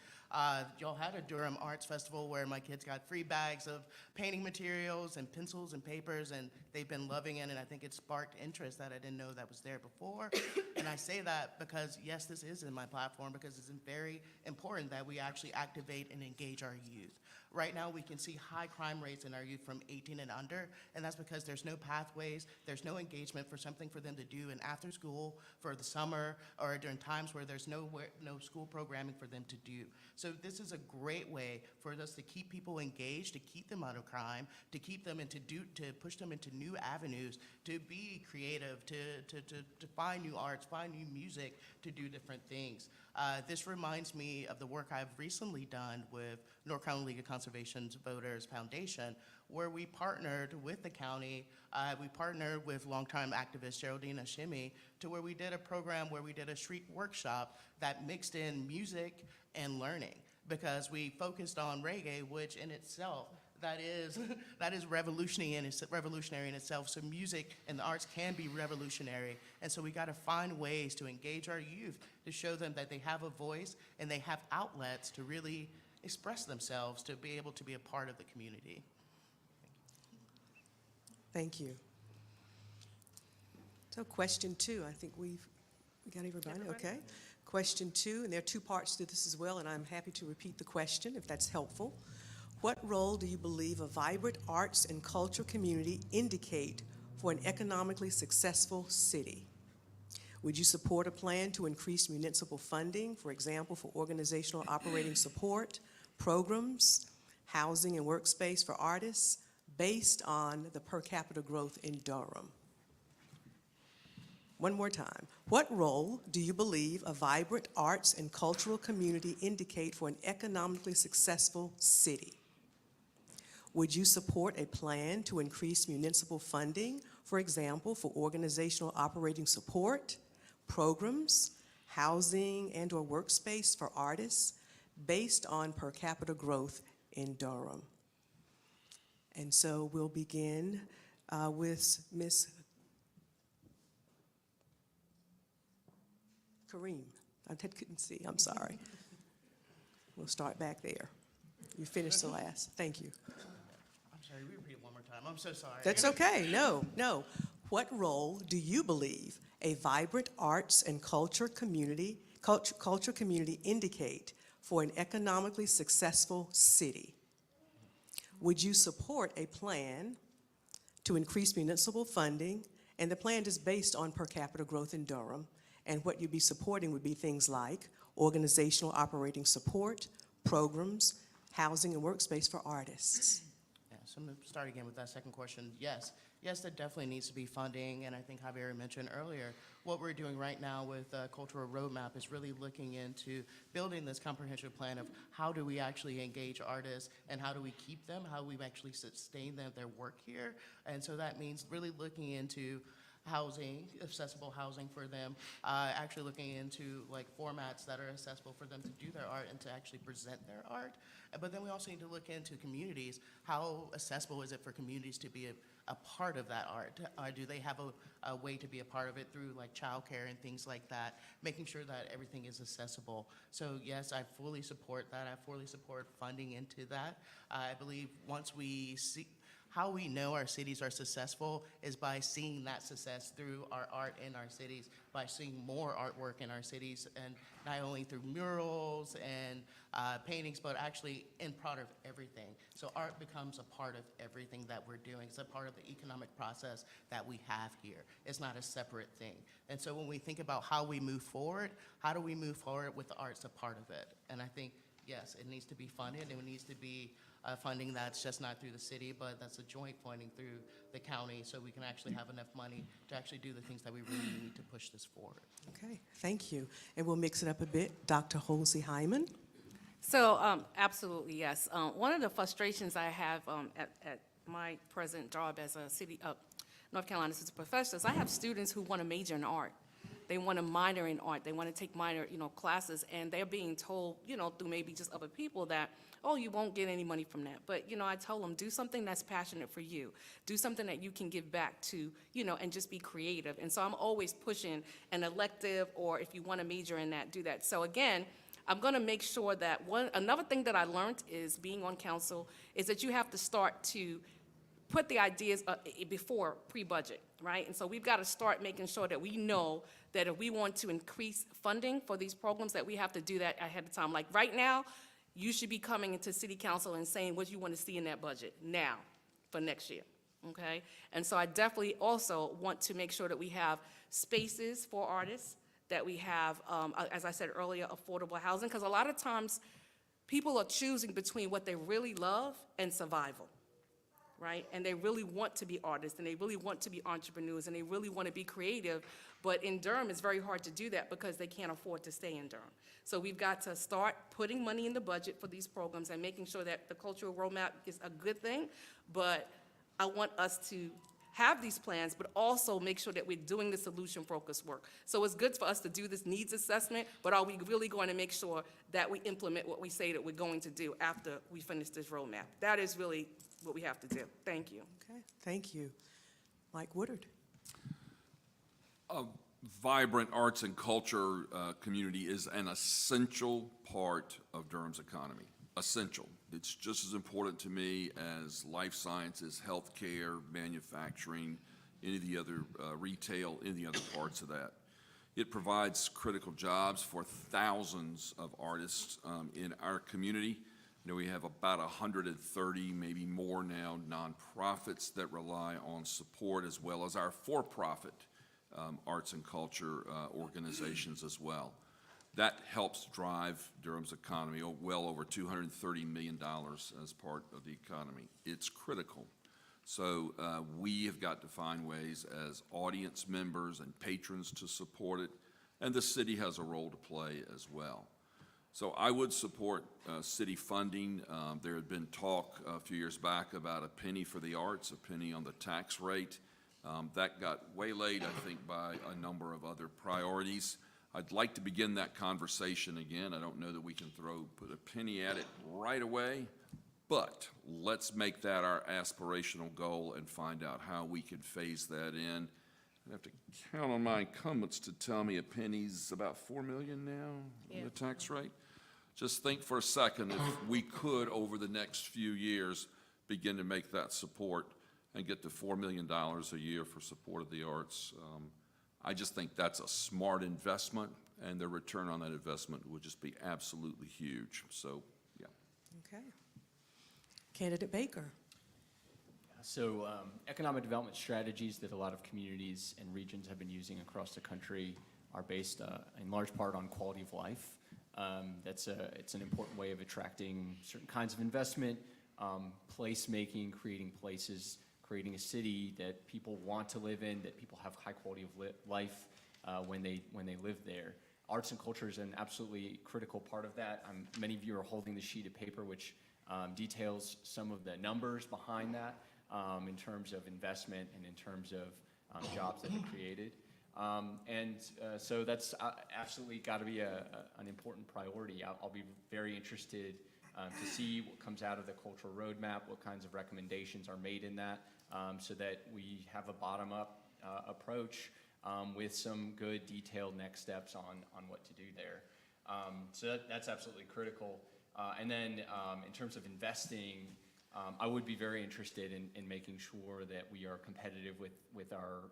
Y'all had a Durham Arts Festival where my kids got free bags of painting materials and pencils and papers, and they've been loving it, and I think it sparked interest that I didn't know that was there before. And I say that because, yes, this is in my platform, because it's very important that we actually activate and engage our youth. Right now, we can see high crime rates in our youth from 18 and under, and that's because there's no pathways, there's no engagement for something for them to do in after school, for the summer, or during times where there's no school programming for them to do. So this is a great way for us to keep people engaged, to keep them out of crime, to keep them to push them into new avenues, to be creative, to find new arts, find new music, to do different things. This reminds me of the work I've recently done with North Carolina League of Conservation's Voters Foundation, where we partnered with the county, we partnered with longtime activist Geraldine Ashimi, to where we did a program where we did a street workshop that mixed in music and learning, because we focused on reggae, which in itself, that is revolutionary in itself. So music and the arts can be revolutionary. And so we got to find ways to engage our youth, to show them that they have a voice and they have outlets to really express themselves, to be able to be a part of the community. Thank you. So question 2, I think we got everybody, okay? Question 2, and there are 2 parts to this as well, and I'm happy to repeat the question if that's helpful. What role do you believe a vibrant arts and culture community indicate for an economically successful city? Would you support a plan to increase municipal funding, for example, for organizational operating support, programs, housing and workspace for artists, based on the per capita growth in Durham? One more time. What role do you believe a vibrant arts and cultural community indicate for an economically successful city? Would you support a plan to increase municipal funding, for example, for organizational operating support, programs, housing and/or workspace for artists, based on per capita growth in Durham? And so we'll begin with Ms. Kareem. I couldn't see, I'm sorry. We'll start back there. You finished the last, thank you. I'm sorry, repeat it one more time. I'm so sorry. That's okay, no. What role do you believe a vibrant arts and culture community indicate for an economically successful city? Would you support a plan to increase municipal funding, and the plan is based on per capita growth in Durham, and what you'd be supporting would be things like organizational operating support, programs, housing and workspace for artists? Yeah, so I'm going to start again with that second question. Yes, there definitely needs to be funding, and I think Javier mentioned earlier, what we're doing right now with Cultural Roadmap is really looking into building this comprehensive plan of how do we actually engage artists and how do we keep them, how we actually sustain their work here. And so that means really looking into housing, accessible housing for them, actually looking into like formats that are accessible for them to do their art and to actually present their art. But then we also need to look into communities. How accessible is it for communities to be a part of that art? Do they have a way to be a part of it through like childcare and things like that, making sure that everything is accessible? So yes, I fully support that. I fully support funding into that. I believe once we see, how we know our cities are successful is by seeing that success through our art in our cities, by seeing more artwork in our cities, and not only through murals and paintings, but actually in part of everything. So art becomes a part of everything that we're doing. It's a part of the economic process that we have here. It's not a separate thing. And so when we think about how we move forward, how do we move forward with the arts a part of it? And I think, yes, it needs to be funded, and it needs to be funding that's just not through the city, but that's a joint funding through the county, so we can actually have enough money to actually do the things that we really need to push this forward. Okay, thank you. And we'll mix it up a bit. Dr. Halsey Hyman. So, absolutely, yes. One of the frustrations I have at my present job as a city, North Carolina assistant professor is I have students who want to major in art. They want to minor in art. They want to take minor, classes, and they're being told, through maybe just other people that, oh, you won't get any money from that. But, I tell them, do something that's passionate for you. Do something that you can give back to, and just be creative. And so I'm always pushing an elective, or if you want to major in that, do that. So again, I'm going to make sure that another thing that I learned is being on council is that you have to start to put the ideas before pre-budget, right? And so we've got to start making sure that we know that if we want to increase funding for these programs, that we have to do that ahead of time. Like right now, you should be coming into city council and saying what you want to see in that budget now for next year, okay? And so I definitely also want to make sure that we have spaces for artists, that we have, as I said earlier, affordable housing, because a lot of times people are choosing between what they really love and survival, right? And they really want to be artists, and they really want to be entrepreneurs, and they really want to be creative. But in Durham, it's very hard to do that because they can't afford to stay in Durham. So we've got to start putting money in the budget for these programs and making sure that the cultural roadmap is a good thing. But I want us to have these plans, but also make sure that we're doing the solution-focused work. So it's good for us to do this needs assessment, but are we really going to make sure that we implement what we say that we're going to do after we finish this roadmap? That is really what we have to do. Thank you. Okay, thank you. Mike Woodard. A vibrant arts and culture community is an essential part of Durham's economy. Essential. It's just as important to me as life sciences, healthcare, manufacturing, any of the other retail, any of the other parts of that. It provides critical jobs for thousands of artists in our community. We have about 130, maybe more now, nonprofits that rely on support, as well as our for-profit arts and culture organizations as well. That helps drive Durham's economy well over $230 million as part of the economy. It's critical. So we have got to find ways as audience members and patrons to support it, and the city has a role to play as well. So I would support city funding. There had been talk a few years back about a penny for the arts, a penny on the tax rate. That got waylaid, I think, by a number of other priorities. I'd like to begin that conversation again. I don't know that we can put a penny at it right away, but let's make that our aspirational goal and find out how we can phase that in. I have to count on my incumbents to tell me a penny's about $4 million now on the tax rate. Just think for a second if we could, over the next few years, begin to make that support and get to $4 million a year for support of the arts. I just think that's a smart investment, and the return on that investment would just be absolutely huge. So, yeah. Okay. Candidate Baker. So economic development strategies that a lot of communities and regions have been using across the country are based in large part on quality of life. It's an important way of attracting certain kinds of investment, place-making, creating places, creating a city that people want to live in, that people have high quality of life when they live there. Arts and culture is an absolutely critical part of that. Many of you are holding the sheet of paper which details some of the numbers behind that in terms of investment and in terms of jobs that are created. So that's absolutely got to be an important priority. I'll be very interested to see what comes out of the cultural roadmap, what kinds of recommendations are made in that, so that we have a bottom-up approach with some good detailed next steps on what to do there. So that's absolutely critical. And then in terms of investing, I would be very interested in making sure that we are competitive with our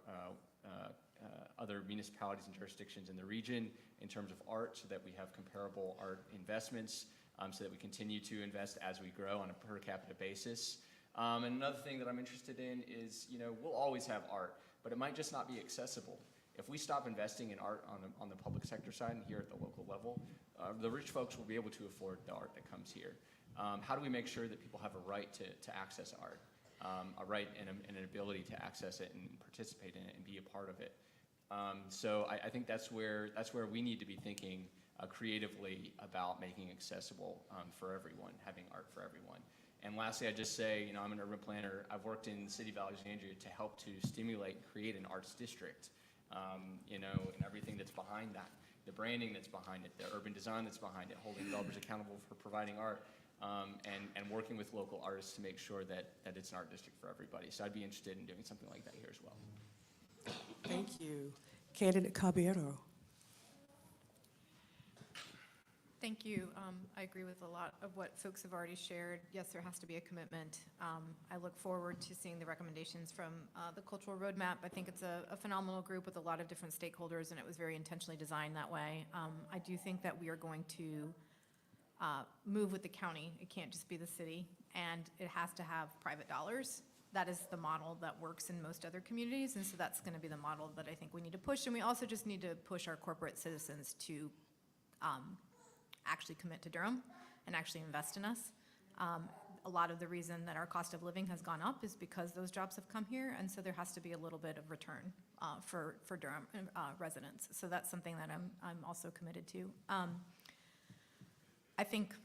other municipalities and jurisdictions in the region in terms of art, so that we have comparable art investments, so that we continue to invest as we grow on a per capita basis. And another thing that I'm interested in is, we'll always have art, but it might just not be accessible. If we stop investing in art on the public sector side and here at the local level, the rich folks will be able to afford the art that comes here. How do we make sure that people have a right to access art, a right and an ability to access it and participate in it and be a part of it? So I think that's where we need to be thinking creatively about making accessible for everyone, having art for everyone. And lastly, I'd just say, I'm an urban planner. I've worked in the city of Alexandria to help to stimulate and create an arts district, and everything that's behind that, the branding that's behind it, the urban design that's behind it, holding developers accountable for providing art, and working with local artists to make sure that it's an art district for everybody. So I'd be interested in doing something like that here as well. Thank you. Candidate Caballero. Thank you. I agree with a lot of what folks have already shared. Yes, there has to be a commitment. I look forward to seeing the recommendations from the cultural roadmap. I think it's a phenomenal group with a lot of different stakeholders, and it was very intentionally designed that way. I do think that we are going to move with the county. It can't just be the city, and it has to have private dollars. That is the model that works in most other communities, and so that's going to be the model that I think we need to push. And we also just need to push our corporate citizens to actually commit to Durham and actually invest in us. A lot of the reason that our cost of living has gone up is because those jobs have come here, and so there has to be a little bit of return for Durham residents. So that's something that I'm also committed to. I think,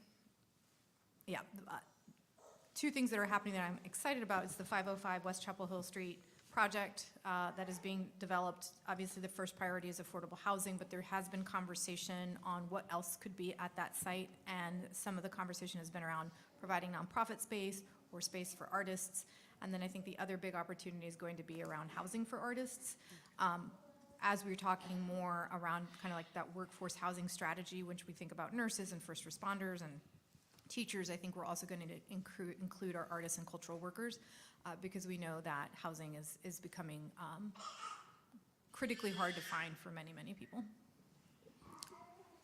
two things that are happening that I'm excited about is the 505 West Chapel Hill Street project that is being developed. Obviously, the first priority is affordable housing, but there has been conversation on what else could be at that site, and some of the conversation has been around providing nonprofit space or space for artists. And then I think the other big opportunity is going to be around housing for artists. As we're talking more around kind of like that workforce housing strategy, which we think about nurses and first responders and teachers, I think we're also going to include our artists and cultural workers, because we know that housing is becoming critically hard to find for many, many people.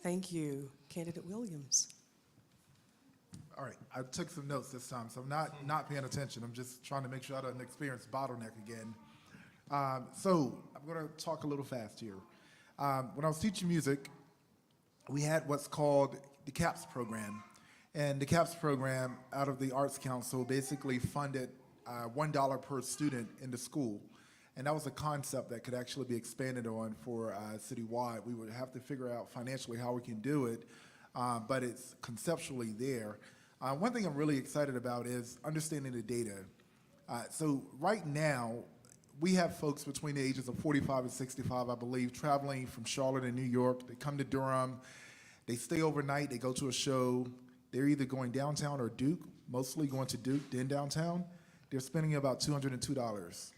Thank you. Candidate Williams. All right, I took some notes this time, so I'm not paying attention. I'm just trying to make sure I don't experience bottleneck again. So I'm going to talk a little fast here. When I was teaching music, we had what's called the CAPS program. And the CAPS program, out of the Arts Council, basically funded $1 per student in the school. And that was a concept that could actually be expanded on for citywide. We would have to figure out financially how we can do it, but it's conceptually there. One thing I'm really excited about is understanding the data. So right now, we have folks between the ages of 45 and 65, I believe, traveling from Charlotte and New York. They come to Durham, they stay overnight, they go to a show. They're either going downtown or Duke, mostly going to Duke, then downtown. They're spending about $202.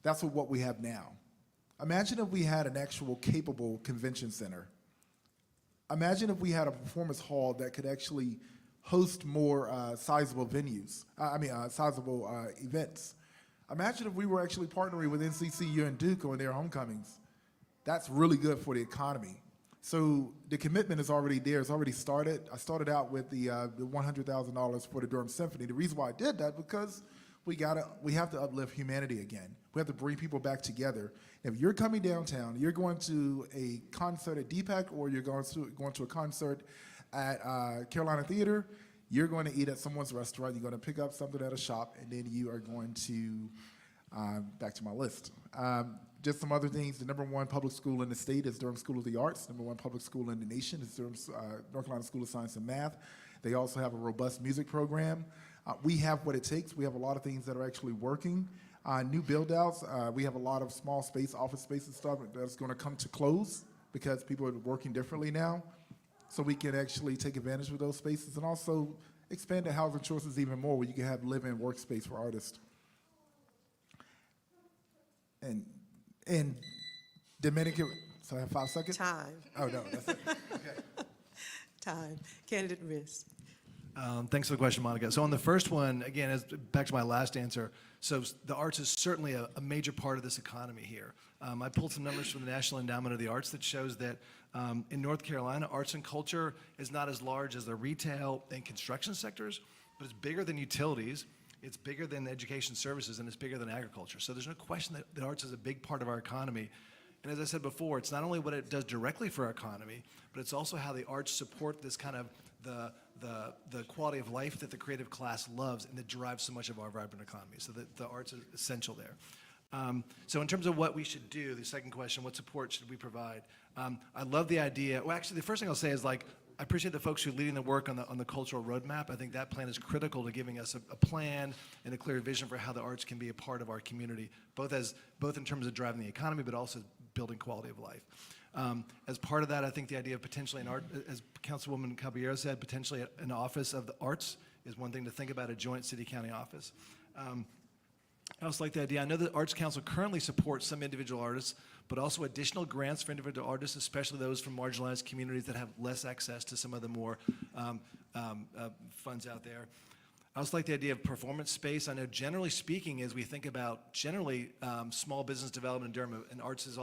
That's what we have now. Imagine if we had an actual capable convention center. Imagine if we had a performance hall that could actually host more sizable venues, sizable events. Imagine if we were actually partnering with NCCU and Duke on their homecomings. That's really good for the economy. So the commitment is already there. It's already started. I started out with the $100,000 for the Durham Symphony. The reason why I did that because we have to uplift humanity again. We have to bring people back together. If you're coming downtown, you're going to a concert at DPAC or you're going to a concert at Carolina Theater, you're going to eat at someone's restaurant. You're going to pick up something at a shop, and then you are going to back to my list. Just some other things. The #1 public school in the state is Durham School of the Arts. #1 public school in the nation is Durham North Carolina School of Science and Math. They also have a robust music program. We have what it takes. We have a lot of things that are actually working. New build-outs, we have a lot of small space, office space and stuff that's going to come to close because people are working differently now. So we can actually take advantage of those spaces and also expand the housing choices even more where you can have live-in workspace for artists. And Dominican, so I have 5 seconds? Time, Oh, no, that's it. Okay. time. Candidate Riss. Thanks for the question, Monica. So on the first one, again, back to my last answer, so the arts is certainly a major part of this economy here. I pulled some numbers from the National Endowment of the Arts that shows that in North Carolina, arts and culture is not as large as the retail and construction sectors, but it's bigger than utilities, it's bigger than education services, and it's bigger than agriculture. So there's no question that the arts is a big part of our economy. And as I said before, it's not only what it does directly for our economy, but it's also how the arts support this kind of the quality of life that the creative class loves and that drives so much of our vibrant economy. So the arts is essential there. So in terms of what we should do, the second question, what support should we provide? I love the idea. Well, actually, the first thing I'll say is I appreciate the folks who are leading the work on the cultural roadmap. I think that plan is critical to giving us a plan and a clear vision for how the arts can be a part of our community, both in terms of driving the economy, but also building quality of life. As part of that, I think the idea of potentially an art, as Councilwoman Caballero said, potentially an office of the arts is one thing to think about, a joint city-county office. I also like the idea. I know the Arts Council currently supports some individual artists, but also additional grants for individual artists, especially those from marginalized communities that have less access to some of the more funds out there. I also like the idea of performance space. I know generally speaking, as we think about generally small business development in Durham, and artists are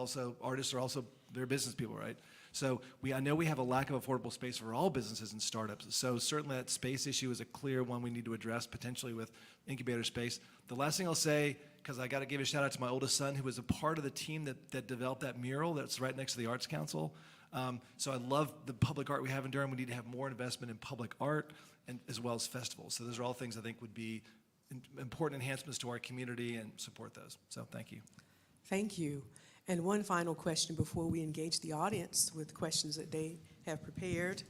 also, they're business people, right? So I know we have a lack of affordable space for all businesses and startups. So certainly that space issue is a clear one we need to address, potentially with incubator space. The last thing I'll say, because I got to give a shout out to my oldest son, who was a part of the team that developed that mural that's right next to the Arts Council. So I love the public art we have in Durham. We need to have more investment in public art and as well as festivals. So those are all things I think would be important enhancements to our community and support those. So thank you. Thank you. And one final question before we engage the audience with questions that they have prepared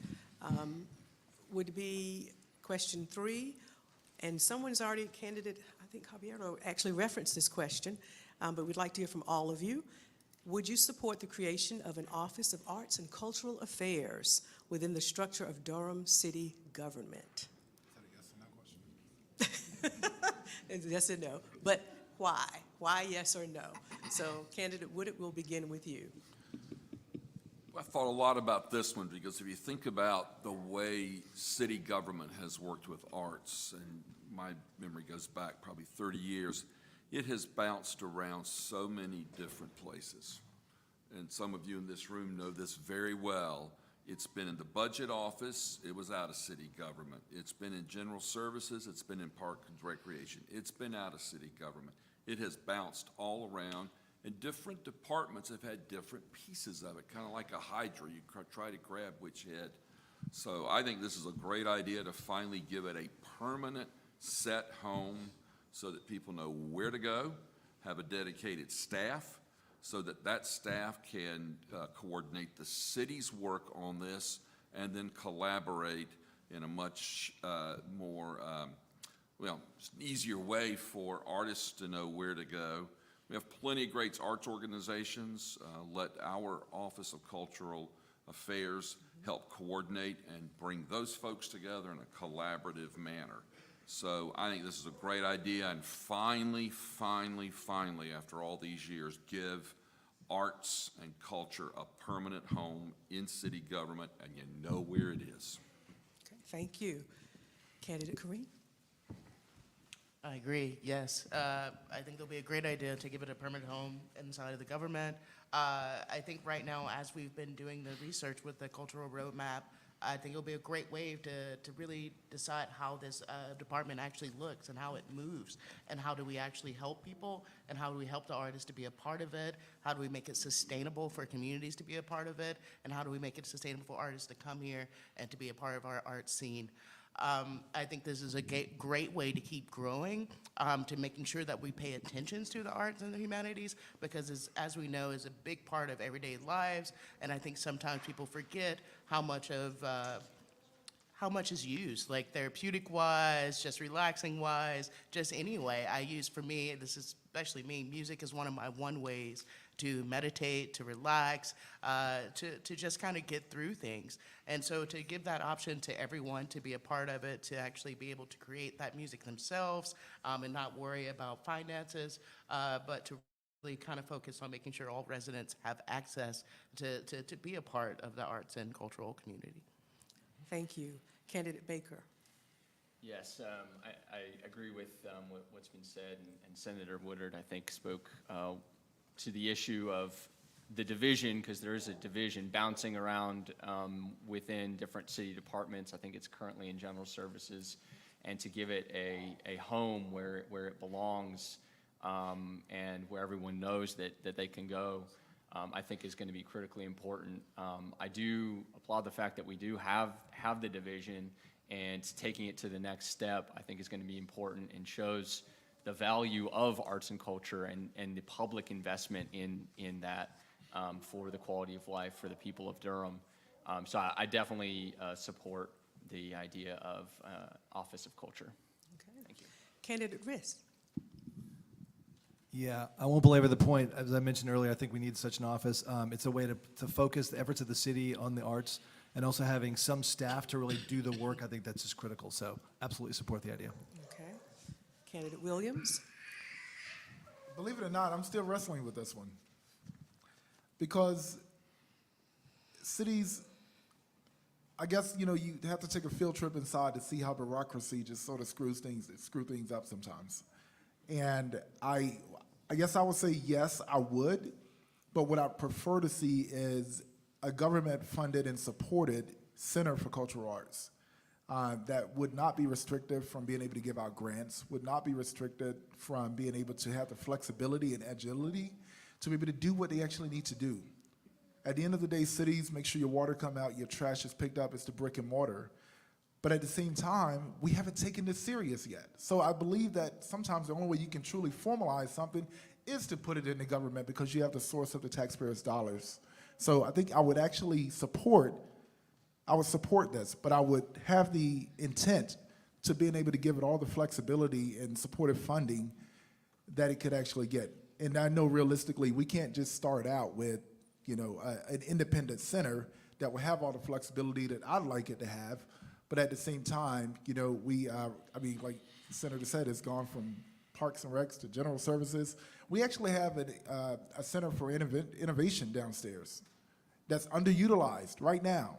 would be question 3. And someone's already, candidate, I think Caballero actually referenced this question, but we'd like to hear from all of you. Would you support the creation of an Office of Arts and Cultural Affairs within the structure of Durham City government? Is that a yes or no question? It's yes and no. But why? Why yes or no? So, candidate Woodard, we'll begin with you. I thought a lot about this one because if you think about the way city government has worked with arts, and my memory goes back probably 30 years, it has bounced around so many different places. And some of you in this room know this very well. It's been in the budget office, it was out of city government. It's been in general services, it's been in park and recreation. It's been out of city government. It has bounced all around, and different departments have had different pieces of it, kind of like a hydra. You try to grab which head. So I think this is a great idea to finally give it a permanent set home so that people know where to go, have a dedicated staff, so that that staff can coordinate the city's work on this and then collaborate in a much more, easier way for artists to know where to go. We have plenty of great arts organizations. Let our Office of Cultural Affairs help coordinate and bring those folks together in a collaborative manner. So I think this is a great idea, and finally, after all these years, give arts and culture a permanent home in city government, and you know where it is. Okay, thank you. Candidate Kareem? I agree, yes. I think it'll be a great idea to give it a permanent home inside of the government. I think right now, as we've been doing the research with the cultural roadmap, I think it'll be a great way to really decide how this department actually looks and how it moves, and how do we actually help people, and how do we help the artists to be a part of it, how do we make it sustainable for communities to be a part of it, and how do we make it sustainable for artists to come here and to be a part of our art scene. I think this is a great way to keep growing, to making sure that we pay attention to the arts and the humanities, because as we know, is a big part of everyday lives, and I think sometimes people forget how much of how much is used, like therapeutic-wise, just relaxing-wise, just anyway. I use, for me, this is especially me, music is one of my ways to meditate, to relax, to just kind of get through things. And so to give that option to everyone to be a part of it, to actually be able to create that music themselves and not worry about finances, but to really kind of focus on making sure all residents have access to be a part of the arts and cultural community. Thank you. Candidate Baker. Yes, I agree with what's been said, and Senator Woodard, I think, spoke to the issue of the division, because there is a division bouncing around within different city departments. I think it's currently in general services, and to give it a home where it belongs and where everyone knows that they can go, I think is going to be critically important. I do applaud the fact that we do have the division, and taking it to the next step, I think is going to be important and shows the value of arts and culture and the public investment in that for the quality of life for the people of Durham. So I definitely support the idea of Office of Culture. Okay. Thank you. Candidate Riss. Yeah, I won't belabor the point. As I mentioned earlier, I think we need such an office. It's a way to focus the efforts of the city on the arts, and also having some staff to really do the work. I think that's just critical. So absolutely support the idea. Okay. Candidate Williams. Believe it or not, I'm still wrestling with this one. Because cities, I guess, you have to take a field trip inside to see how bureaucracy just sort of screw things up sometimes. And I guess I would say yes, I would, but what I prefer to see is a government-funded and supported Center for Cultural Arts that would not be restrictive from being able to give out grants, would not be restricted from being able to have the flexibility and agility to be able to do what they actually need to do. At the end of the day, cities make sure your water come out, your trash is picked up, it's the brick and mortar. But at the same time, we haven't taken this serious yet. So I believe that sometimes the only way you can truly formalize something is to put it in the government, because you have the source of the taxpayers' dollars. So I think I would actually support this, but I would have the intent to being able to give it all the flexibility and supportive funding that it could actually get. And I know realistically, we can't just start out with, an independent center that will have all the flexibility that I'd like it to have. But at the same time, like the Senator said, it's gone from Parks and Recs to General Services. We actually have a Center for Innovation downstairs that's underutilized right now,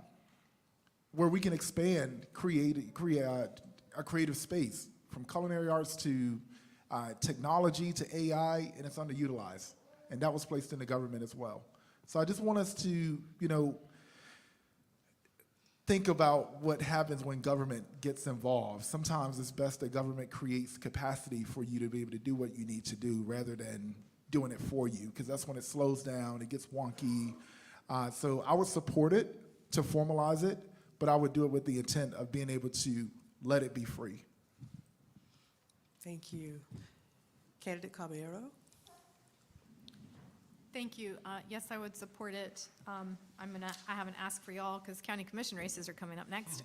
where we can expand, create a creative space from culinary arts to technology to AI, and it's underutilized. And that was placed in the government as well. So I just want us to, think about what happens when government gets involved. Sometimes it's best that government creates capacity for you to be able to do what you need to do rather than doing it for you, because that's when it slows down, it gets wonky. So I would support it to formalize it, but I would do it with the intent of being able to let it be free. Thank you. Candidate Caballero. Thank you. Yes, I would support it. I haven't asked for y'all because county commission races are coming up next.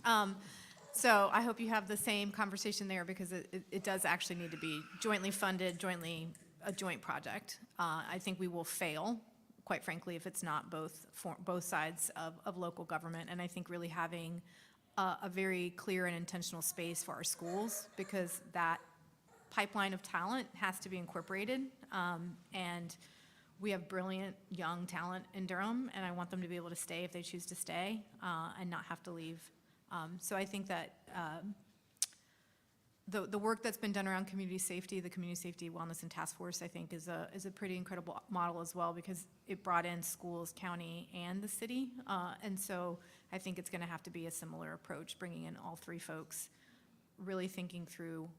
So I hope you have the same conversation there, because it does actually need to be jointly funded, a joint project. I think we will fail, quite frankly, if it's not both sides of local government. And I think really having a very clear and intentional space for our schools, because that pipeline of talent has to be incorporated. And we have brilliant young talent in Durham, and I want them to be able to stay if they choose to stay and not have to leave. So I think that the work that's been done around community safety, the Community Safety Wellness and Task Force, I think is a pretty incredible model as well, because it brought in schools, county, and the city. And so I think it's going to have to be a similar approach, bringing in all three folks, really thinking through,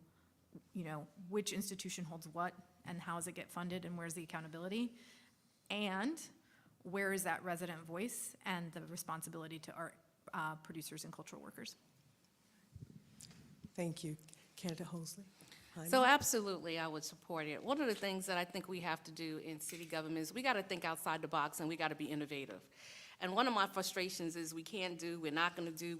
which institution holds what, and how does it get funded, and where's the accountability, and where is that resident voice and the responsibility to art producers and cultural workers. Thank you. Candidate Hosley. So absolutely, I would support it. One of the things that I think we have to do in city government is we got to think outside the box, and we got to be innovative. And one of my frustrations is we can't do, we're not going to do,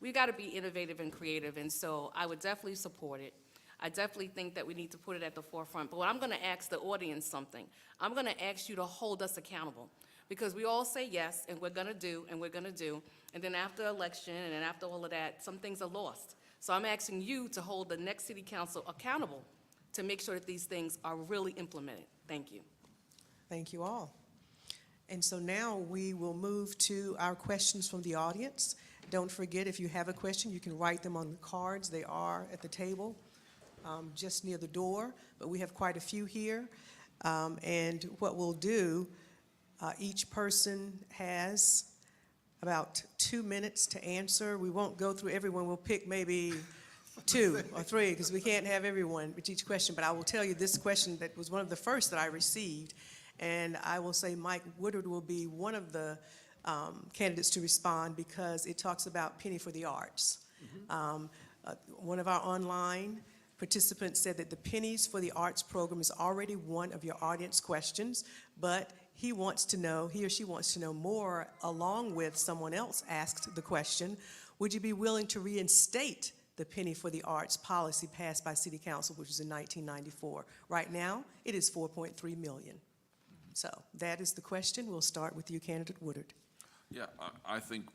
We got to be innovative and creative, and so I would definitely support it. I definitely think that we need to put it at the forefront. But I'm going to ask the audience something. I'm going to ask you to hold us accountable, because we all say yes, and we're going to do, and we're going to do, and then after election, and then after all of that, some things are lost. So I'm asking you to hold the next city council accountable to make sure that these things are really implemented. Thank you. Thank you all. And so now we will move to our questions from the audience. Don't forget, if you have a question, you can write them on the cards. They are at the table, just near the door, but we have quite a few here. And what we'll do, each person has about 2 minutes to answer. We won't go through everyone. We'll pick maybe 2 or 3, because we can't have everyone with each question. But I will tell you this question that was one of the first that I received, and I will say Mike Woodard will be one of the candidates to respond, because it talks about penny for the arts. One of our online participants said that the pennies for the arts program is already one of your audience questions, but he or she wants to know more, along with someone else asked the question, would you be willing to reinstate the penny for the arts policy passed by City Council, which was in 1994? Right now, it is $4.3 million. So that is the question. We'll start with you, candidate Woodard. Yeah, I think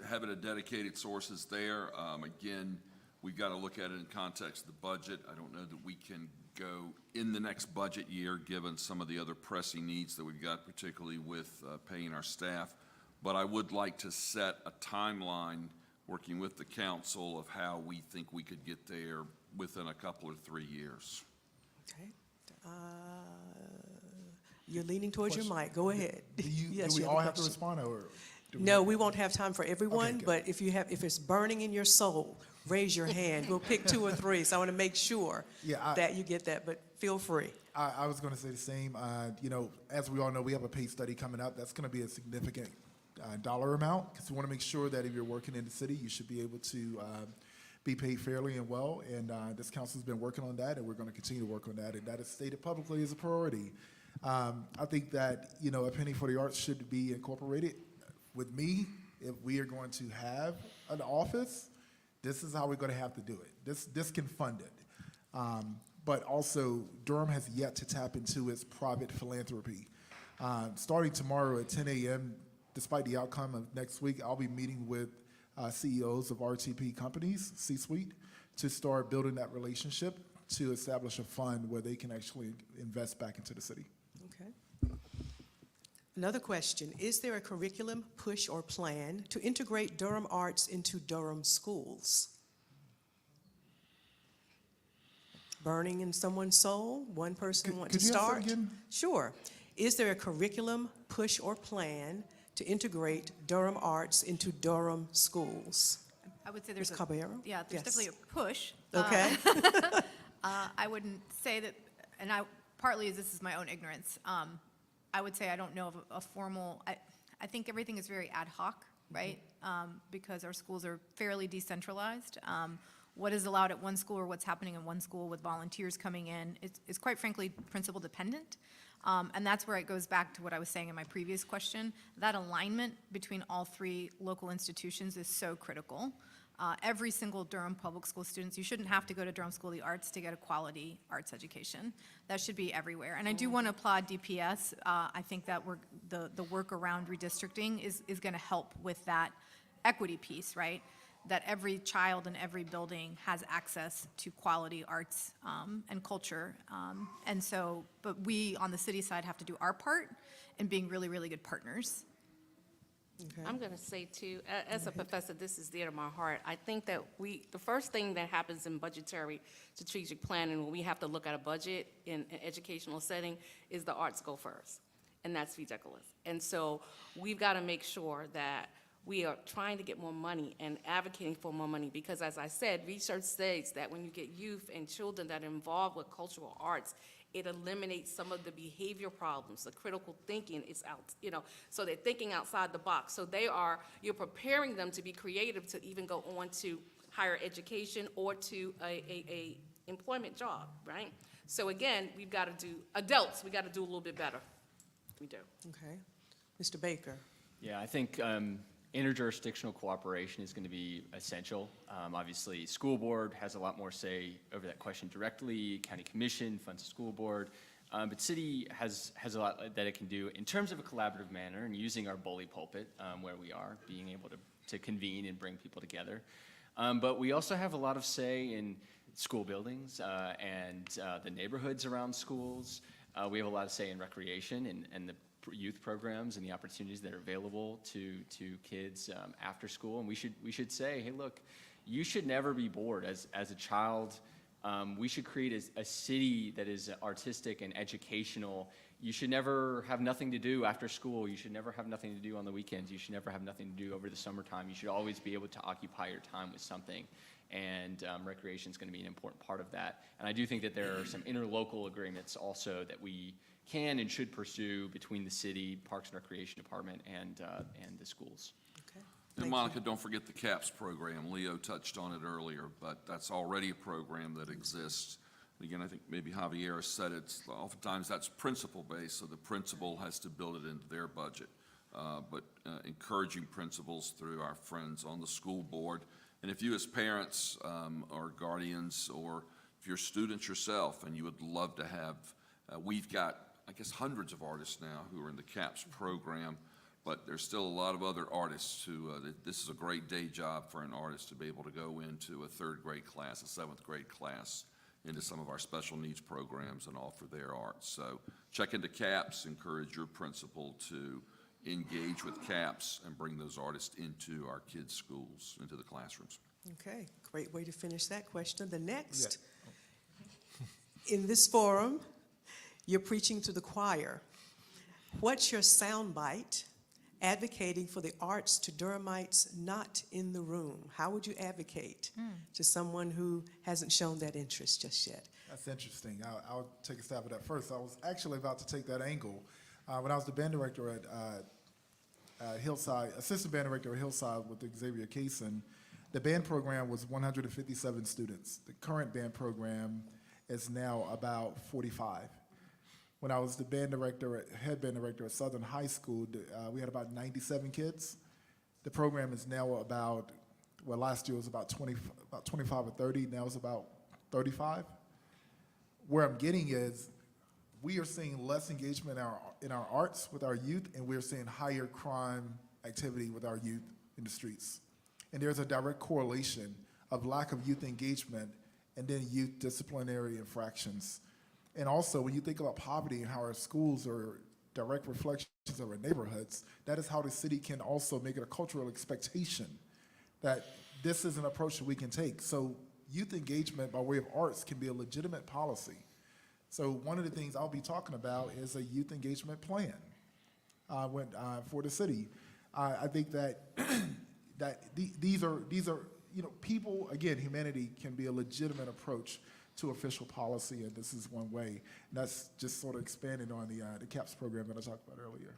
having a dedicated source is there. Again, we've got to look at it in context of the budget. I don't know that we can go in the next budget year, given some of the other pressing needs that we've got, particularly with paying our staff. But I would like to set a timeline, working with the council, of how we think we could get there within a couple or 3 years. Okay. You're leaning towards your mic. Go ahead. Yes, Do we you all a have to question. respond, or? No, we won't have time for everyone, good. but if it's burning in your soul, raise your hand. We'll pick 2 or 3, so I want to make sure that you get that, but feel free. I was going to say the same. You know, as we all know, we have a pay study coming up. That's going to be a significant dollar amount, because we want to make sure that if you're working in the city, you should be able to be paid fairly and well. And this council's been working on that, and we're going to continue to work on that. And that is stated publicly as a priority. I think that, you know, a penny for the arts should be incorporated. With me, if we are going to have an office, this is how we're going to have to do it. This can fund it. But also, Durham has yet to tap into its private philanthropy. Starting tomorrow at 10 a.m., despite the outcome of next week, I'll be meeting with CEOs of RTP companies, C-suite, to start building that relationship to establish a fund where they can actually invest back into the city. Okay. Another question, is there a curriculum push or plan to integrate Durham arts into Durham schools? Burning in someone's soul, one person wants to could you ask that start? again? Sure. Is there a curriculum push or plan to integrate Durham arts into Durham schools? I would say there's Ms. Caballero? Yeah, there's Yes. definitely a push. Okay. I wouldn't say that, and partly this is my own ignorance. I would say I don't know of a formal, I think everything is very ad hoc, right? Because our schools are fairly decentralized. What is allowed at one school or what's happening in one school with volunteers coming in is quite frankly principal dependent. And that's where it goes back to what I was saying in my previous question. That alignment between all 3 local institutions is so critical. Every single Durham public school students, you shouldn't have to go to Durham School of the Arts to get a quality arts education. That should be everywhere. And I do want to applaud DPS. I think that the work around redistricting is going to help with that equity piece, right? That every child in every building has access to quality arts and culture. And so, but we on the city side have to do our part in being really, really good partners. Okay. I'm going to say, too, as a professor, this is dear to my heart. I think that the first thing that happens in budgetary strategic planning when we have to look at a budget in an educational setting is the arts go first. And that's ridiculous. And so we've got to make sure that we are trying to get more money and advocating for more money, because as I said, research states that when you get youth and children that are involved with cultural arts, it eliminates some of the behavior problems, the critical thinking is out, you know, so they're thinking outside the box. So you're preparing them to be creative to even go on to higher education or to a employment job, right? So again, we got to do a little bit better. We do. Okay. Mr. Baker. Yeah, I think interjurisdictional cooperation is going to be essential. Obviously, school board has a lot more say over that question directly. County commission funds the school board. But city has a lot that it can do in terms of a collaborative manner and using our bully pulpit where we are, being able to convene and bring people together. But we also have a lot of say in school buildings and the neighborhoods around schools. We have a lot of say in recreation and the youth programs and the opportunities that are available to kids after school. And we should say, hey, look, you should never be bored as a child. We should create a city that is artistic and educational. You should never have nothing to do after school. You should never have nothing to do on the weekends. You should never have nothing to do over the summertime. You should always be able to occupy your time with something. And recreation is going to be an important part of that. And I do think that there are some interlocal agreements also that we can and should pursue between the city, Parks and Recreation Department, and the schools. Okay. And Thank Monica, don't forget the CAPS program. Leo touched on it earlier, but that's already a program that exists. Again, I think maybe Javier said it, oftentimes that's principle-based, so the principal has to build it into their budget. But encouraging principals through our friends on the school board. And if you as parents or guardians, or if you're students yourself and you would love to have, we've got, I guess, hundreds of artists now who are in the CAPS program, but there's still a lot of other artists who, this is a great day job for an artist to be able to go into a 3rd grade class, a 7th grade class, into some of our special needs programs and offer their art. So check into CAPS, encourage your principal to engage with CAPS and bring those artists into our kids' schools, into the classrooms. Okay, great way to finish that question. The next, in this forum, you're preaching to the choir. What's your soundbite advocating for the arts to Durhamites not in the room? How would you advocate to someone who hasn't shown that interest just yet? That's interesting. I'll take a stab at that first. I was actually about to take that angle. When I was the band director at Hillside, assistant band director at Hillside with Xavier Kaysen, the band program was 157 students. The current band program is now about 45. When I was the band director, head band director at Southern High School, we had about 97 kids. The program is now about, well, last year was about 25 or 30, now it's about 35. Where I'm getting is, we are seeing less engagement in our arts with our youth, and we're seeing higher crime activity with our youth in the streets. And there's a direct correlation of lack of youth engagement and then youth disciplinary infractions. And also, when you think about poverty and how our schools are direct reflections of our neighborhoods, that is how the city can also make it a cultural expectation that this is an approach that we can take. So youth engagement by way of arts can be a legitimate policy. So one of the things I'll be talking about is a youth engagement plan for the city. I think that these are people, again, humanity can be a legitimate approach to official policy, and this is one way. And that's just sort of expanding on the CAPS program that I talked about earlier.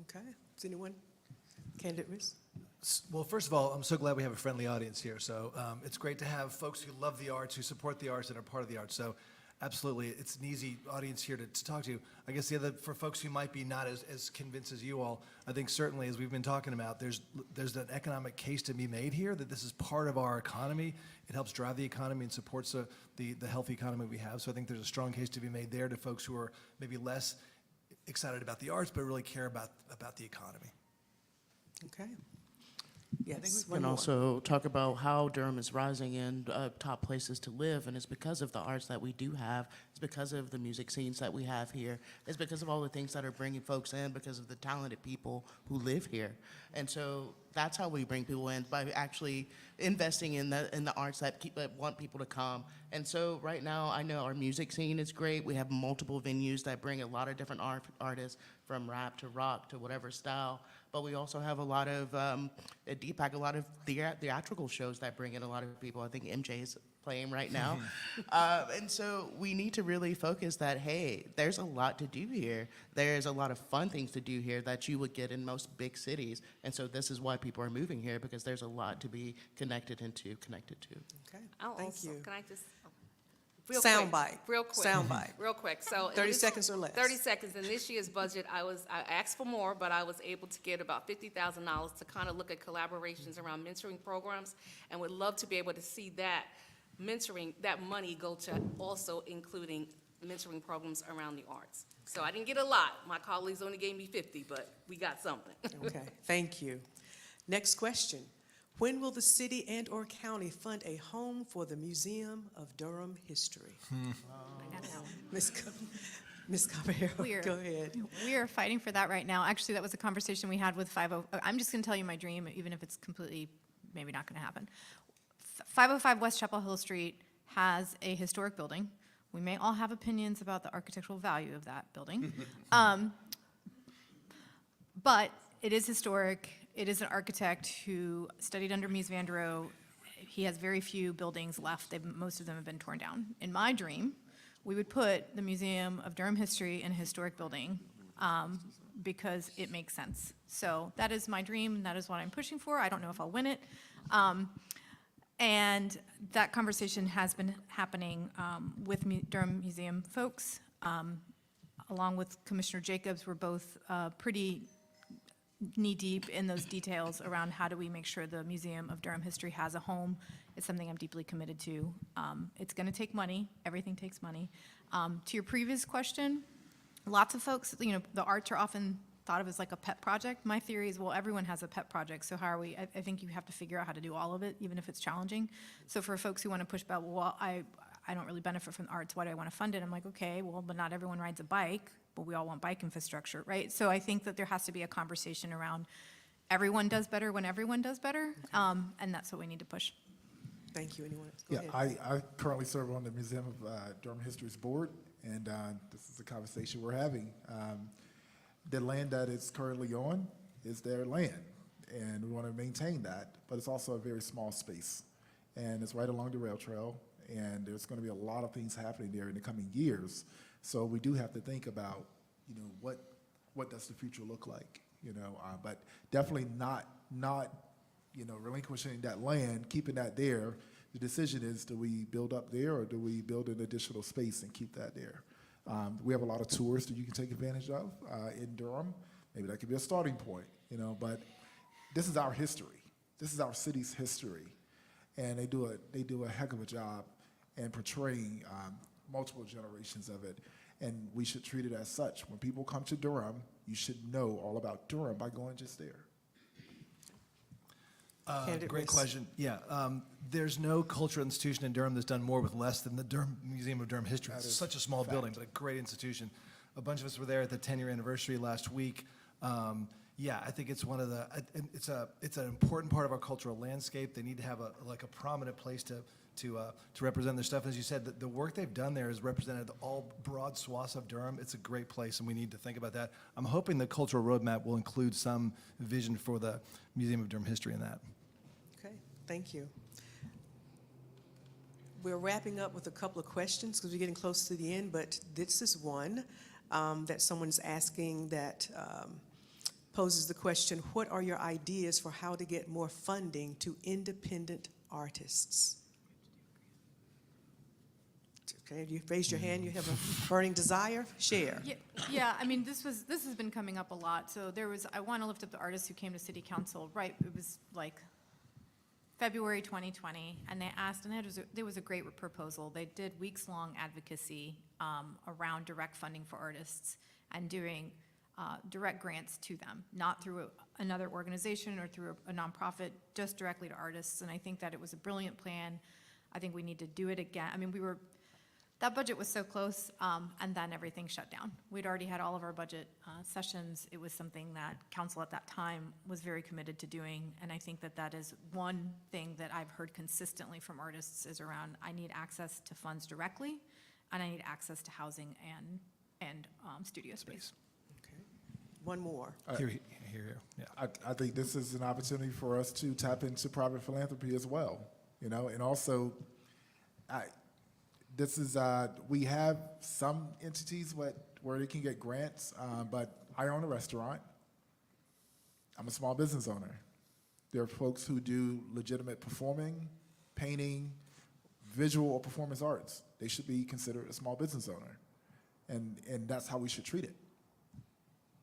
Okay. Does anyone? Candidate Riz? Well, first of all, I'm so glad we have a friendly audience here. So it's great to have folks who love the arts, who support the arts, and are part of the arts. So absolutely, it's an easy audience here to talk to. I guess for folks who might be not as convinced as you all, I think certainly, as we've been talking about, there's an economic case to be made here that this is part of our economy. It helps drive the economy and supports the healthy economy we have. So I think there's a strong case to be made there to folks who are maybe less excited about the arts, but really care about the economy. Okay. I think Yes, we one can more. also talk about how Durham is rising in top places to live, and it's because of the arts that we do have. It's because of the music scenes that we have here. It's because of all the things that are bringing folks in, because of the talented people who live here. And so that's how we bring people in, by actually investing in the arts that want people to come. And so right now, I know our music scene is great. We have multiple venues that bring a lot of different artists, from rap to rock to whatever style. But we also have a lot of, at DPAC, a lot of theatrical shows that bring in a lot of people. I think MJ is playing right now. And so we need to really focus that, hey, there's a lot to do here. There's a lot of fun things to do here that you would get in most big cities. And so this is why people are moving here, because there's a lot to be connected to. Okay. I'll Thank also, you. can I just, Real Sound quick, bite. Real quick. Sound bite. Real quick. So in 30 this- seconds or less. 30 seconds. In this year's budget, I asked for more, but I was able to get about $50,000 to kind of look at collaborations around mentoring programs, and would love to be able to see that mentoring, that money go to also including mentoring programs around the arts. So I didn't get a lot. My colleagues only gave me 50, but we got something. Okay, thank you. Next question. When will the city and/or county fund a home for the Museum of Durham History? Ms. Caballero, go ahead. We are fighting for that right now. Actually, that was a conversation we had with 50. I'm just going to tell you my dream, even if it's completely maybe not going to happen. 505 West Chapel Hill Street has a historic building. We may all have opinions about the architectural value of that building. But it is historic. It is an architect who studied under Mies van der Rohe. He has very few buildings left. Most of them have been torn down. In my dream, we would put the Museum of Durham History in a historic building because it makes sense. So that is my dream, and that is what I'm pushing for. I don't know if I'll win it. And that conversation has been happening with Durham Museum folks. Along with Commissioner Jacobs, we're both pretty knee-deep in those details around how do we make sure the Museum of Durham History has a home. It's something I'm deeply committed to. It's going to take money. Everything takes money. To your previous question, lots of folks, the arts are often thought of as like a pet project. My theory is, well, everyone has a pet project, so how are we? I think you have to figure out how to do all of it, even if it's challenging. So for folks who want to push back, well, I don't really benefit from the arts, why do I want to fund it? I'm like, okay, well, but not everyone rides a bike, but we all want bike infrastructure, right? So I think that there has to be a conversation around everyone does better when everyone does better, and that's what we need to push. Thank you. Anyone else? Go Yeah, ahead. I currently serve on the Museum of Durham History's board, and this is a conversation we're having. The land that it's currently on is their land, and we want to maintain that, but it's also a very small space, and it's right along the rail trail, and there's going to be a lot of things happening there in the coming years. So we do have to think about, what does the future look like, but definitely not relinquishing that land, keeping that there. The decision is, do we build up there, or do we build an additional space and keep that there? We have a lot of tours that you can take advantage of in Durham. Maybe that could be a starting point, but this is our history. This is our city's history, and they do a heck of a job in portraying multiple generations of it, and we should treat it as such. When people come to Durham, you should know all about Durham by going just there. Great question. Yeah, there's no cultural institution in Durham that's done more with less than the Durham Museum of Durham History. It's such a small building, but a great institution. A bunch of us were there at the 10-year anniversary last week. Yeah, I think it's one of the. It's an important part of our cultural landscape. They need to have a prominent place to represent their stuff. As you said, the work they've done there has represented all broad swaths of Durham. It's a great place, and we need to think about that. I'm hoping the cultural roadmap will include some vision for the Museum of Durham History in that. Okay, thank you. We're wrapping up with a couple of questions because we're getting close to the end, but this is one that someone's asking that poses the question, what are your ideas for how to get more funding to independent artists? Okay, you raised your hand, you have a burning desire, share. Yeah, I mean, this has been coming up a lot. So I want to lift up the artists who came to City Council, right, it was like February 2020, and they asked, and there was a great proposal. They did weeks-long advocacy around direct funding for artists and doing direct grants to them, not through another organization or through a nonprofit, just directly to artists. And I think that it was a brilliant plan. I think we need to do it again. I mean, that budget was so close, and then everything shut down. We'd already had all of our budget sessions. It was something that council at that time was very committed to doing, and I think that is one thing that I've heard consistently from artists is around, I need access to funds directly, and I need access to housing and studio space. Okay. One more. Here. Yeah. I think this is an opportunity for us to tap into private philanthropy as well, and also, we have some entities where they can get grants, but I own a restaurant. I'm a small business owner. There are folks who do legitimate performing, painting, visual or performance arts, they should be considered a small business owner. And that's how we should treat it.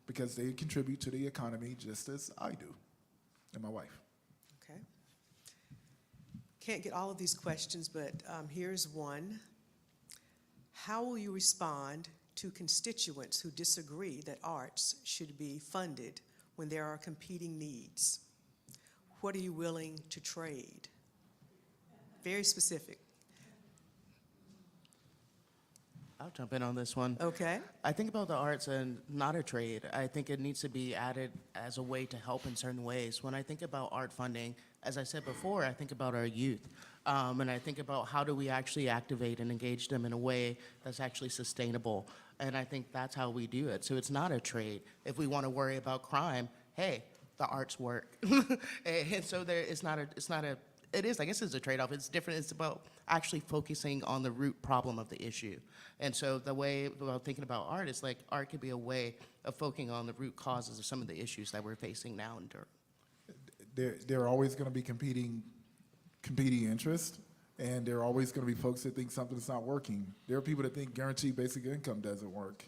Because they contribute to the economy just as I do, and my wife. Okay. Can't get all of these questions, but here's one. How will you respond to constituents who disagree that arts should be funded when there are competing needs? What are you willing to trade? Very specific. I'll jump in on this one. Okay. I think about the arts and not a trade. I think it needs to be added as a way to help in certain ways. When I think about art funding, as I said before, I think about our youth. And I think about how do we actually activate and engage them in a way that's actually sustainable. And I think that's how we do it. So it's not a trade. If we want to worry about crime, hey, the arts work. And so it is, I guess it's a trade-off. It's different. It's about actually focusing on the root problem of the issue. And so the way about thinking about art is like art could be a way of focusing on the root causes of some of the issues that we're facing now in Durham. There are always going to be competing interests, and there are always going to be folks that think something's not working. There are people that think guaranteed basic income doesn't work,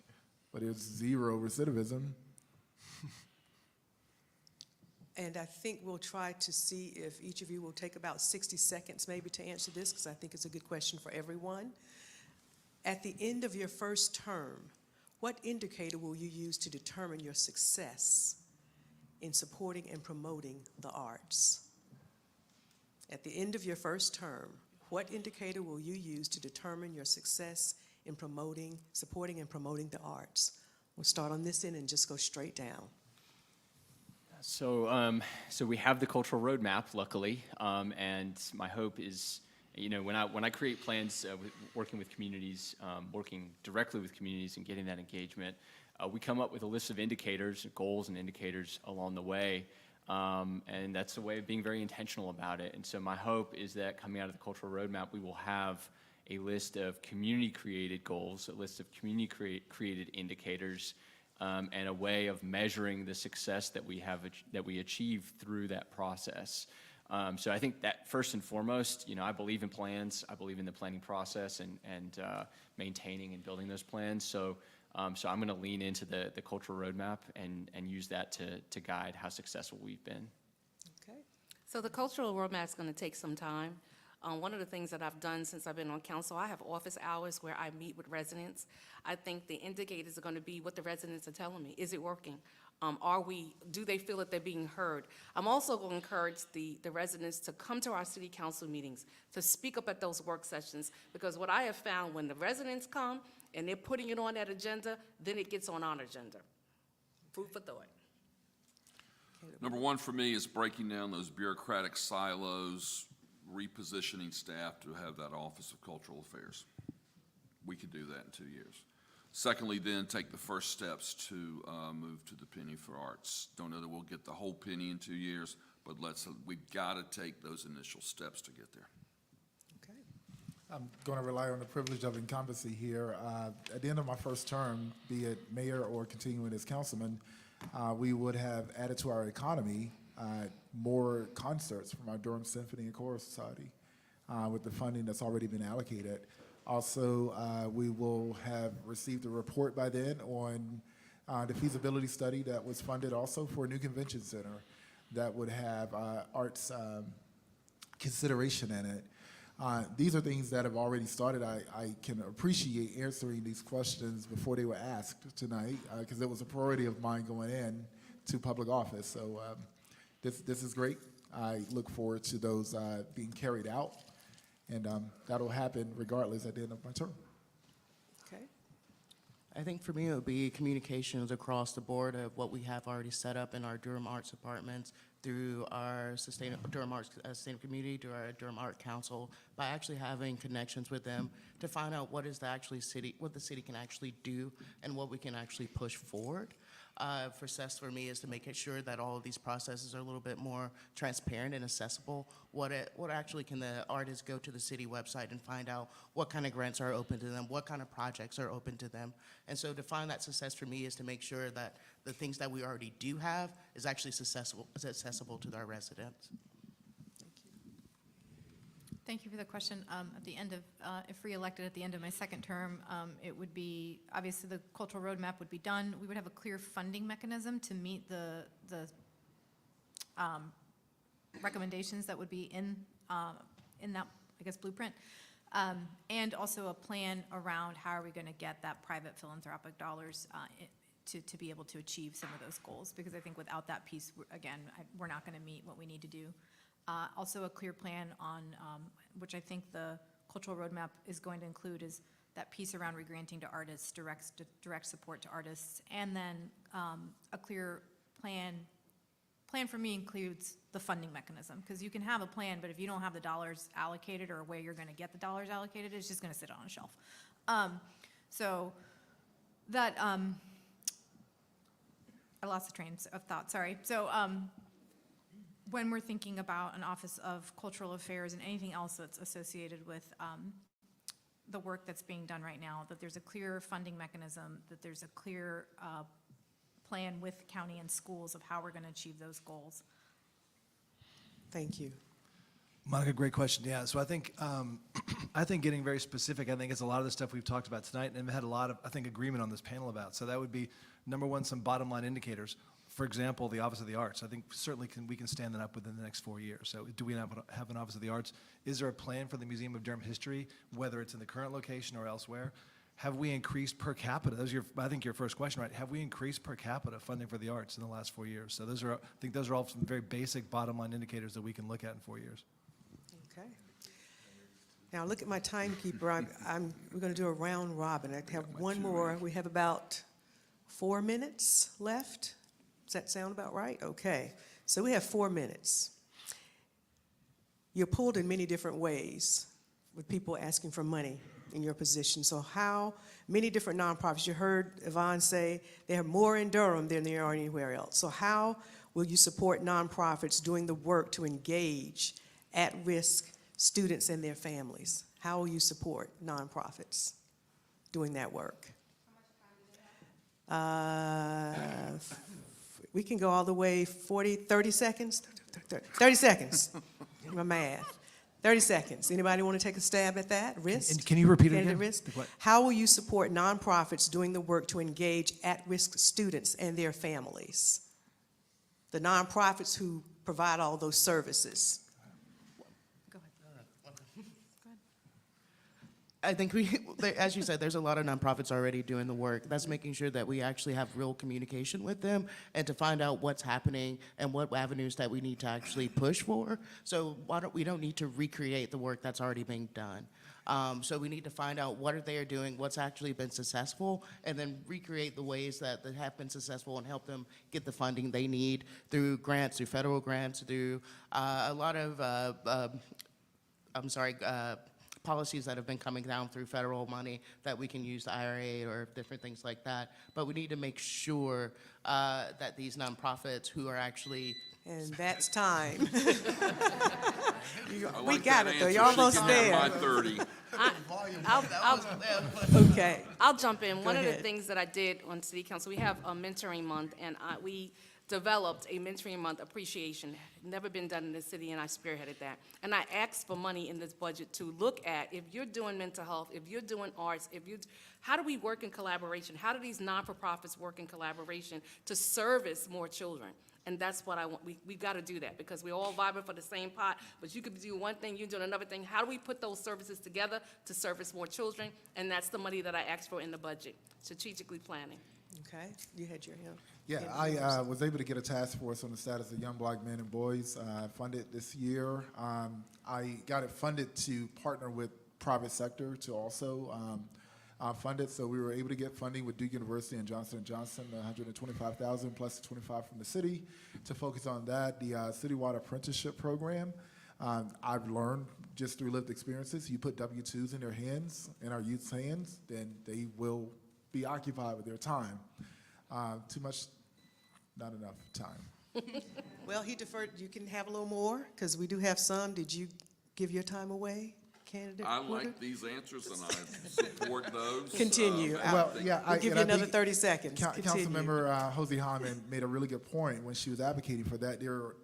but there's zero recidivism. And I think we'll try to see if each of you will take about 60 seconds maybe to answer this, because I think it's a good question for everyone. At the end of your first term, what indicator will you use to determine your success in supporting and promoting the arts? At the end of your first term, what indicator will you use to determine your success in supporting and promoting the arts? We'll start on this end and just go straight down. So we have the cultural roadmap, luckily, and my hope is, when I create plans, working with communities, working directly with communities and getting that engagement, we come up with a list of indicators, goals and indicators along the way, and that's a way of being very intentional about it. And so my hope is that coming out of the cultural roadmap, we will have a list of community-created goals, a list of community-created indicators, and a way of measuring the success that we achieve through that process. So I think that first and foremost, I believe in plans. I believe in the planning process and maintaining and building those plans. So I'm going to lean into the cultural roadmap and use that to guide how successful we've been. Okay. So the cultural roadmap is going to take some time. One of the things that I've done since I've been on council, I have office hours where I meet with residents. I think the indicators are going to be what the residents are telling me. Is it working? Do they feel that they're being heard? I'm also going to encourage the residents to come to our city council meetings, to speak up at those work sessions, because what I have found, when the residents come and they're putting it on that agenda, then it gets on our agenda. Food for thought. Number one for me is breaking down those bureaucratic silos, repositioning staff to have that Office of Cultural Affairs. We could do that in 2 years. Secondly, then take the first steps to move to the penny for arts. Don't know that we'll get the whole penny in 2 years, but we've got to take those initial steps to get there. Okay. I'm going to rely on the privilege of incumbency here. At the end of my first term, be it mayor or continuing as councilman, we would have added to our economy more concerts from our Durham Symphony and Choral Society with the funding that's already been allocated. Also, we will have received a report by then on the feasibility study that was funded also for a new convention center that would have arts consideration in it. These are things that have already started. I can appreciate answering these questions before they were asked tonight because it was a priority of mine going in to public office. So this is great. I look forward to those being carried out, and that'll happen regardless at the end of my term. Okay. I think for me, it would be communications across the board of what we have already set up in our Durham Arts departments through our Durham Arts Sustainable Community, through our Durham Art Council, by actually having connections with them to find out what the city can actually do and what we can actually push forward. Success for me is to make sure that all of these processes are a little bit more transparent and accessible. What actually can the artists go to the city website and find out what kind of grants are open to them, what kind of projects are open to them. And so to find that success for me is to make sure that the things that we already do have is actually accessible to our residents. Thank you for the question. At the end of, if re-elected at the end of my second term, it would be, obviously the cultural roadmap would be done. We would have a clear funding mechanism to meet the recommendations that would be in that, I guess, blueprint. And also a plan around how are we going to get that private philanthropic dollars to be able to achieve some of those goals. Because I think without that piece, again, we're not going to meet what we need to do. Also a clear plan on, which I think the cultural roadmap is going to include, is that piece around regranting to artists, direct support to artists, and then a clear plan. Plan for me includes the funding mechanism, because you can have a plan, but if you don't have the dollars allocated or where you're going to get the dollars allocated, it's just going to sit on a shelf. So that, I lost the train of thought, sorry. So when we're thinking about an Office of Cultural Affairs and anything else that's associated with the work that's being done right now, that there's a clear funding mechanism, that there's a clear plan with county and schools of how we're going to achieve those goals. Thank you. Monica, great question. Yeah, so I think getting very specific, I think it's a lot of the stuff we've talked about tonight, and we've had a lot of, I think, agreement on this panel about. So that would be, number one, some bottom line indicators. For example, the Office of the Arts. I think certainly we can stand that up within the next 4 years. So do we have an Office of the Arts? Is there a plan for the Museum of Durham History, whether it's in the current location or elsewhere? Have we increased per capita? That was I think your first question, right? Have we increased per capita funding for the arts in the last 4 years? So I think those are all some very basic bottom line indicators that we can look at in 4 years. Okay. Now look at my timekeeper. We're going to do a round robin. I have one more. We have about 4 minutes left. Does that sound about right? Okay. So we have 4 minutes. You're pulled in many different ways with people asking for money in your position. So how many different nonprofits, you heard Yvonne say they have more in Durham than there are anywhere else. So how will you support nonprofits doing the work to engage at-risk students and their families? How will you support nonprofits doing that work? We can go all the way 30 seconds? 30 seconds. My math. 30 seconds. Anybody want to take a stab at that? Risk? And can you repeat it again? Risk? What? How will you support nonprofits doing the work to engage at-risk students and their families? The nonprofits who provide all those services. Go ahead. I think as you said, there's a lot of nonprofits already doing the work. That's making sure that we actually have real communication with them and to find out what's happening and what avenues that we need to actually push for. So we don't need to recreate the work that's already being done. So we need to find out what they are doing, what's actually been successful, and then recreate the ways that have been successful and help them get the funding they need through grants, through federal grants, through a lot of, policies that have been coming down through federal money that we can use the IRA or different things like that. But we need to make sure that these nonprofits who are actually... And that's time. I We like got that it, though. answer. You're She almost can there. have my 30. Okay. I'll jump in. One of the ahead. things that I did on City Council, we have a mentoring month, and we developed a mentoring month appreciation. Never been done in the city, and I spearheaded that. And I asked for money in this budget to look at, if you're doing mental health, if you're doing arts, how do we work in collaboration? How do these non-for-profits work in collaboration to service more children? And that's what I want. We got to do that because we're all vibing for the same pot, but you could do one thing, you're doing another thing. How do we put those services together to service more children? And that's the money that I asked for in the budget, strategically planning. Okay. You had your hand. Yeah, I was able to get a task force on the status of young black men and boys funded this year. I got it funded to partner with private sector to also fund it. So we were able to get funding with Duke University and Johnson & Johnson, $125,000 plus $25,000 from the city to focus on that. The citywide apprenticeship program, I've learned just through lived experiences, you put W-2s in their hands, in our youth's hands, then they will be occupied with their time. Too much, not enough time. Well, he deferred. You can have a little more because we do have some. Did you give your time away, candidate? I Porter? like these answers and I support those. Continue. Well, yeah, We'll give you I another think 30 seconds. Continue. Councilmember Hosey Hammond made a really good point when she was advocating for that. There are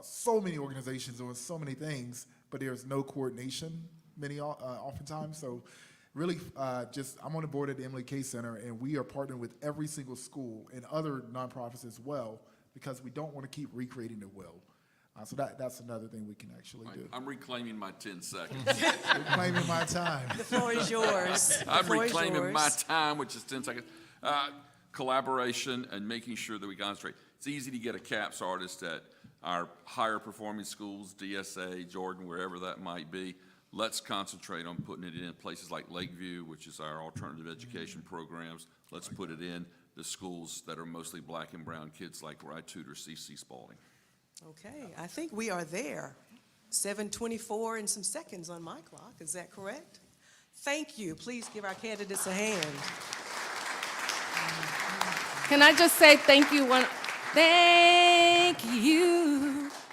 so many organizations doing so many things, but there's no coordination oftentimes. So really, I'm on the board at the Emily K Center, and we are partnering with every single school and other nonprofits as well, because we don't want to keep recreating the wheel. So that's another thing we can actually do. I'm reclaiming my 10 seconds. Reclaiming my time. The floor is yours. I'm reclaiming my time, which is 10 seconds. Collaboration and making sure that we concentrate. It's easy to get a CAPS artist at our higher performing schools, DSA, Jordan, wherever that might be. Let's concentrate on putting it in places like Lakeview, which is our alternative education programs. Let's put it in the schools that are mostly black and brown kids, like where I tutor C.C. Spalding. Okay, I think we are there. 7:24 and some seconds on my clock, is that correct? Thank you. Please give our candidates a hand. Can I just say thank you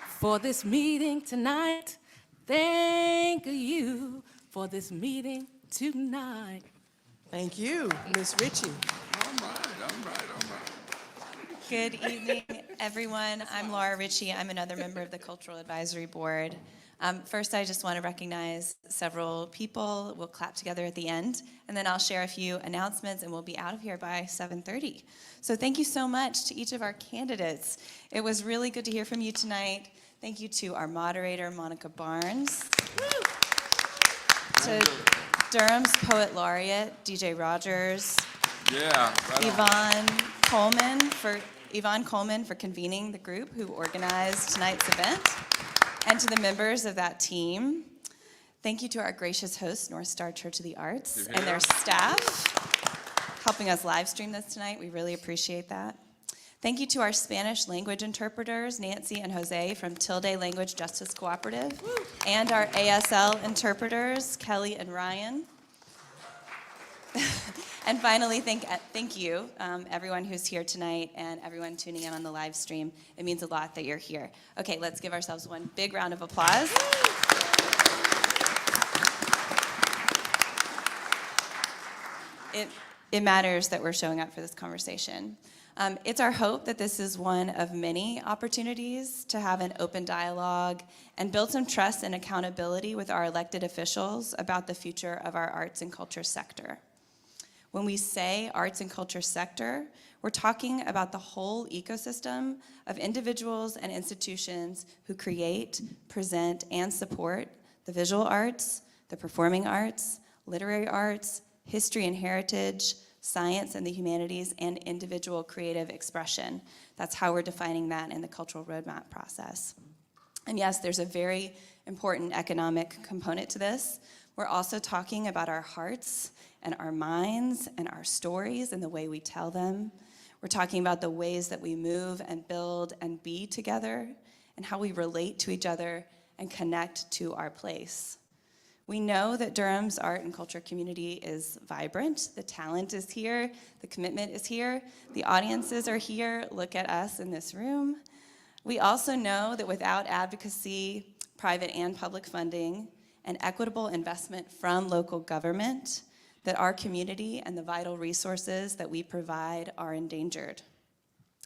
for this meeting tonight. Thank you for this meeting tonight. Thank you, Ms. Ritchie. All right. Good evening, everyone. I'm Laura Ritchie. I'm another member of the Cultural Advisory Board. First, I just want to recognize several people. We'll clap together at the end, and then I'll share a few announcements, and we'll be out of here by 7:30. So thank you so much to each of our candidates. It was really good to hear from you tonight. Thank you to our moderator, Monica Barnes. To Durham's Poet Laureate, DJ Rogers. Yeah. Yvonne Coleman for convening the group who organized tonight's event, and to the members of that team. Thank you to our gracious hosts, North Star Church of the Arts, and their staff, helping us live stream this tonight. We really appreciate that. Thank you to our Spanish language interpreters, Nancy and Jose from Tilde Language Justice Cooperative, and our ASL interpreters, Kelly and Ryan. And finally, thank you, everyone who's here tonight and everyone tuning in on the live stream. It means a lot that you're here. Okay, let's give ourselves one big round of applause. It matters that we're showing up for this conversation. It's our hope that this is one of many opportunities to have an open dialogue and build some trust and accountability with our elected officials about the future of our arts and culture sector. When we say arts and culture sector, we're talking about the whole ecosystem of individuals and institutions who create, present, and support the visual arts, the performing arts, literary arts, history and heritage, science and the humanities, and individual creative expression. That's how we're defining that in the cultural roadmap process. And yes, there's a very important economic component to this. We're also talking about our hearts and our minds and our stories and the way we tell them. We're talking about the ways that we move and build and be together and how we relate to each other and connect to our place. We know that Durham's art and culture community is vibrant. The talent is here. The commitment is here. The audiences are here. Look at us in this room. We also know that without advocacy, private and public funding, and equitable investment from local government, that our community and the vital resources that we provide are endangered.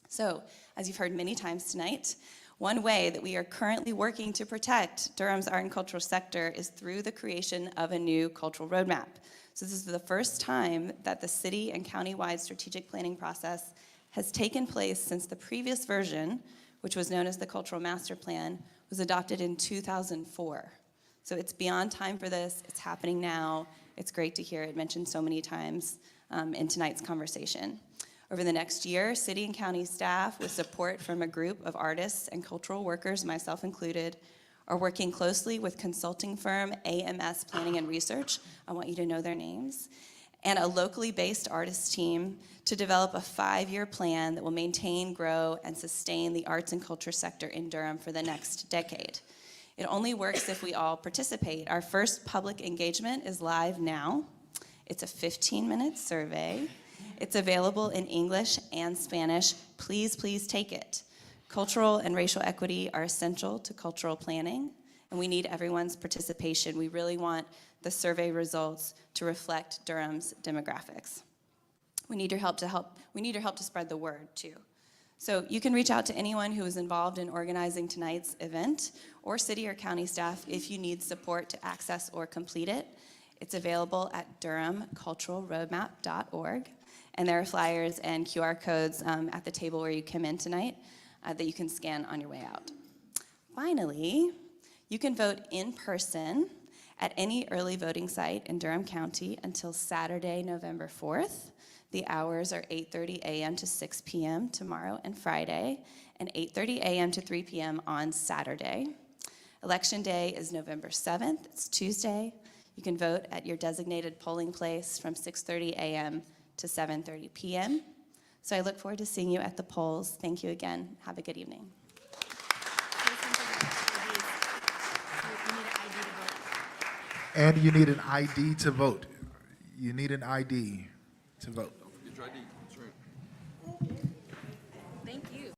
So, as you've heard many times tonight, one way that we are currently working to protect Durham's art and cultural sector is through the creation of a new cultural roadmap. So this is the first time that the city and county-wide strategic planning process has taken place since the previous version, which was known as the Cultural Master Plan, was adopted in 2004. So it's beyond time for this. It's happening now. It's great to hear it mentioned so many times in tonight's conversation. Over the next year, city and county staff, with support from a group of artists and cultural workers, myself included, are working closely with consulting firm AMS Planning and Research. I want you to know their names. And a locally based artist team to develop a 5-year plan that will maintain, grow, and sustain the arts and culture sector in Durham for the next decade. It only works if we all participate. Our first public engagement is live now. It's a 15-minute survey. It's available in English and Spanish. Please, please take it. Cultural and racial equity are essential to cultural planning, and we need everyone's participation. We really want the survey results to reflect Durham's demographics. We need your help to spread the word, too. So you can reach out to anyone who is involved in organizing tonight's event or city or county staff if you need support to access or complete it. It's available at durhamculturalroadmap.org. And there are flyers and QR codes at the table where you come in tonight that you can scan on your way out. Finally, you can vote in person at any early voting site in Durham County until Saturday, November 4th. The hours are 8:30 a.m. to 6 p.m. tomorrow and Friday, and 8:30 a.m. to 3 p.m. on Saturday. Election day is November 7th. It's Tuesday. You can vote at your designated polling place from 6:30 a.m. to 7:30 p.m. So I look forward to seeing you at the polls. Thank you again. Have a good evening. And you need an ID to vote. You need an ID to vote. Don't forget your ID, that's right. Thank you.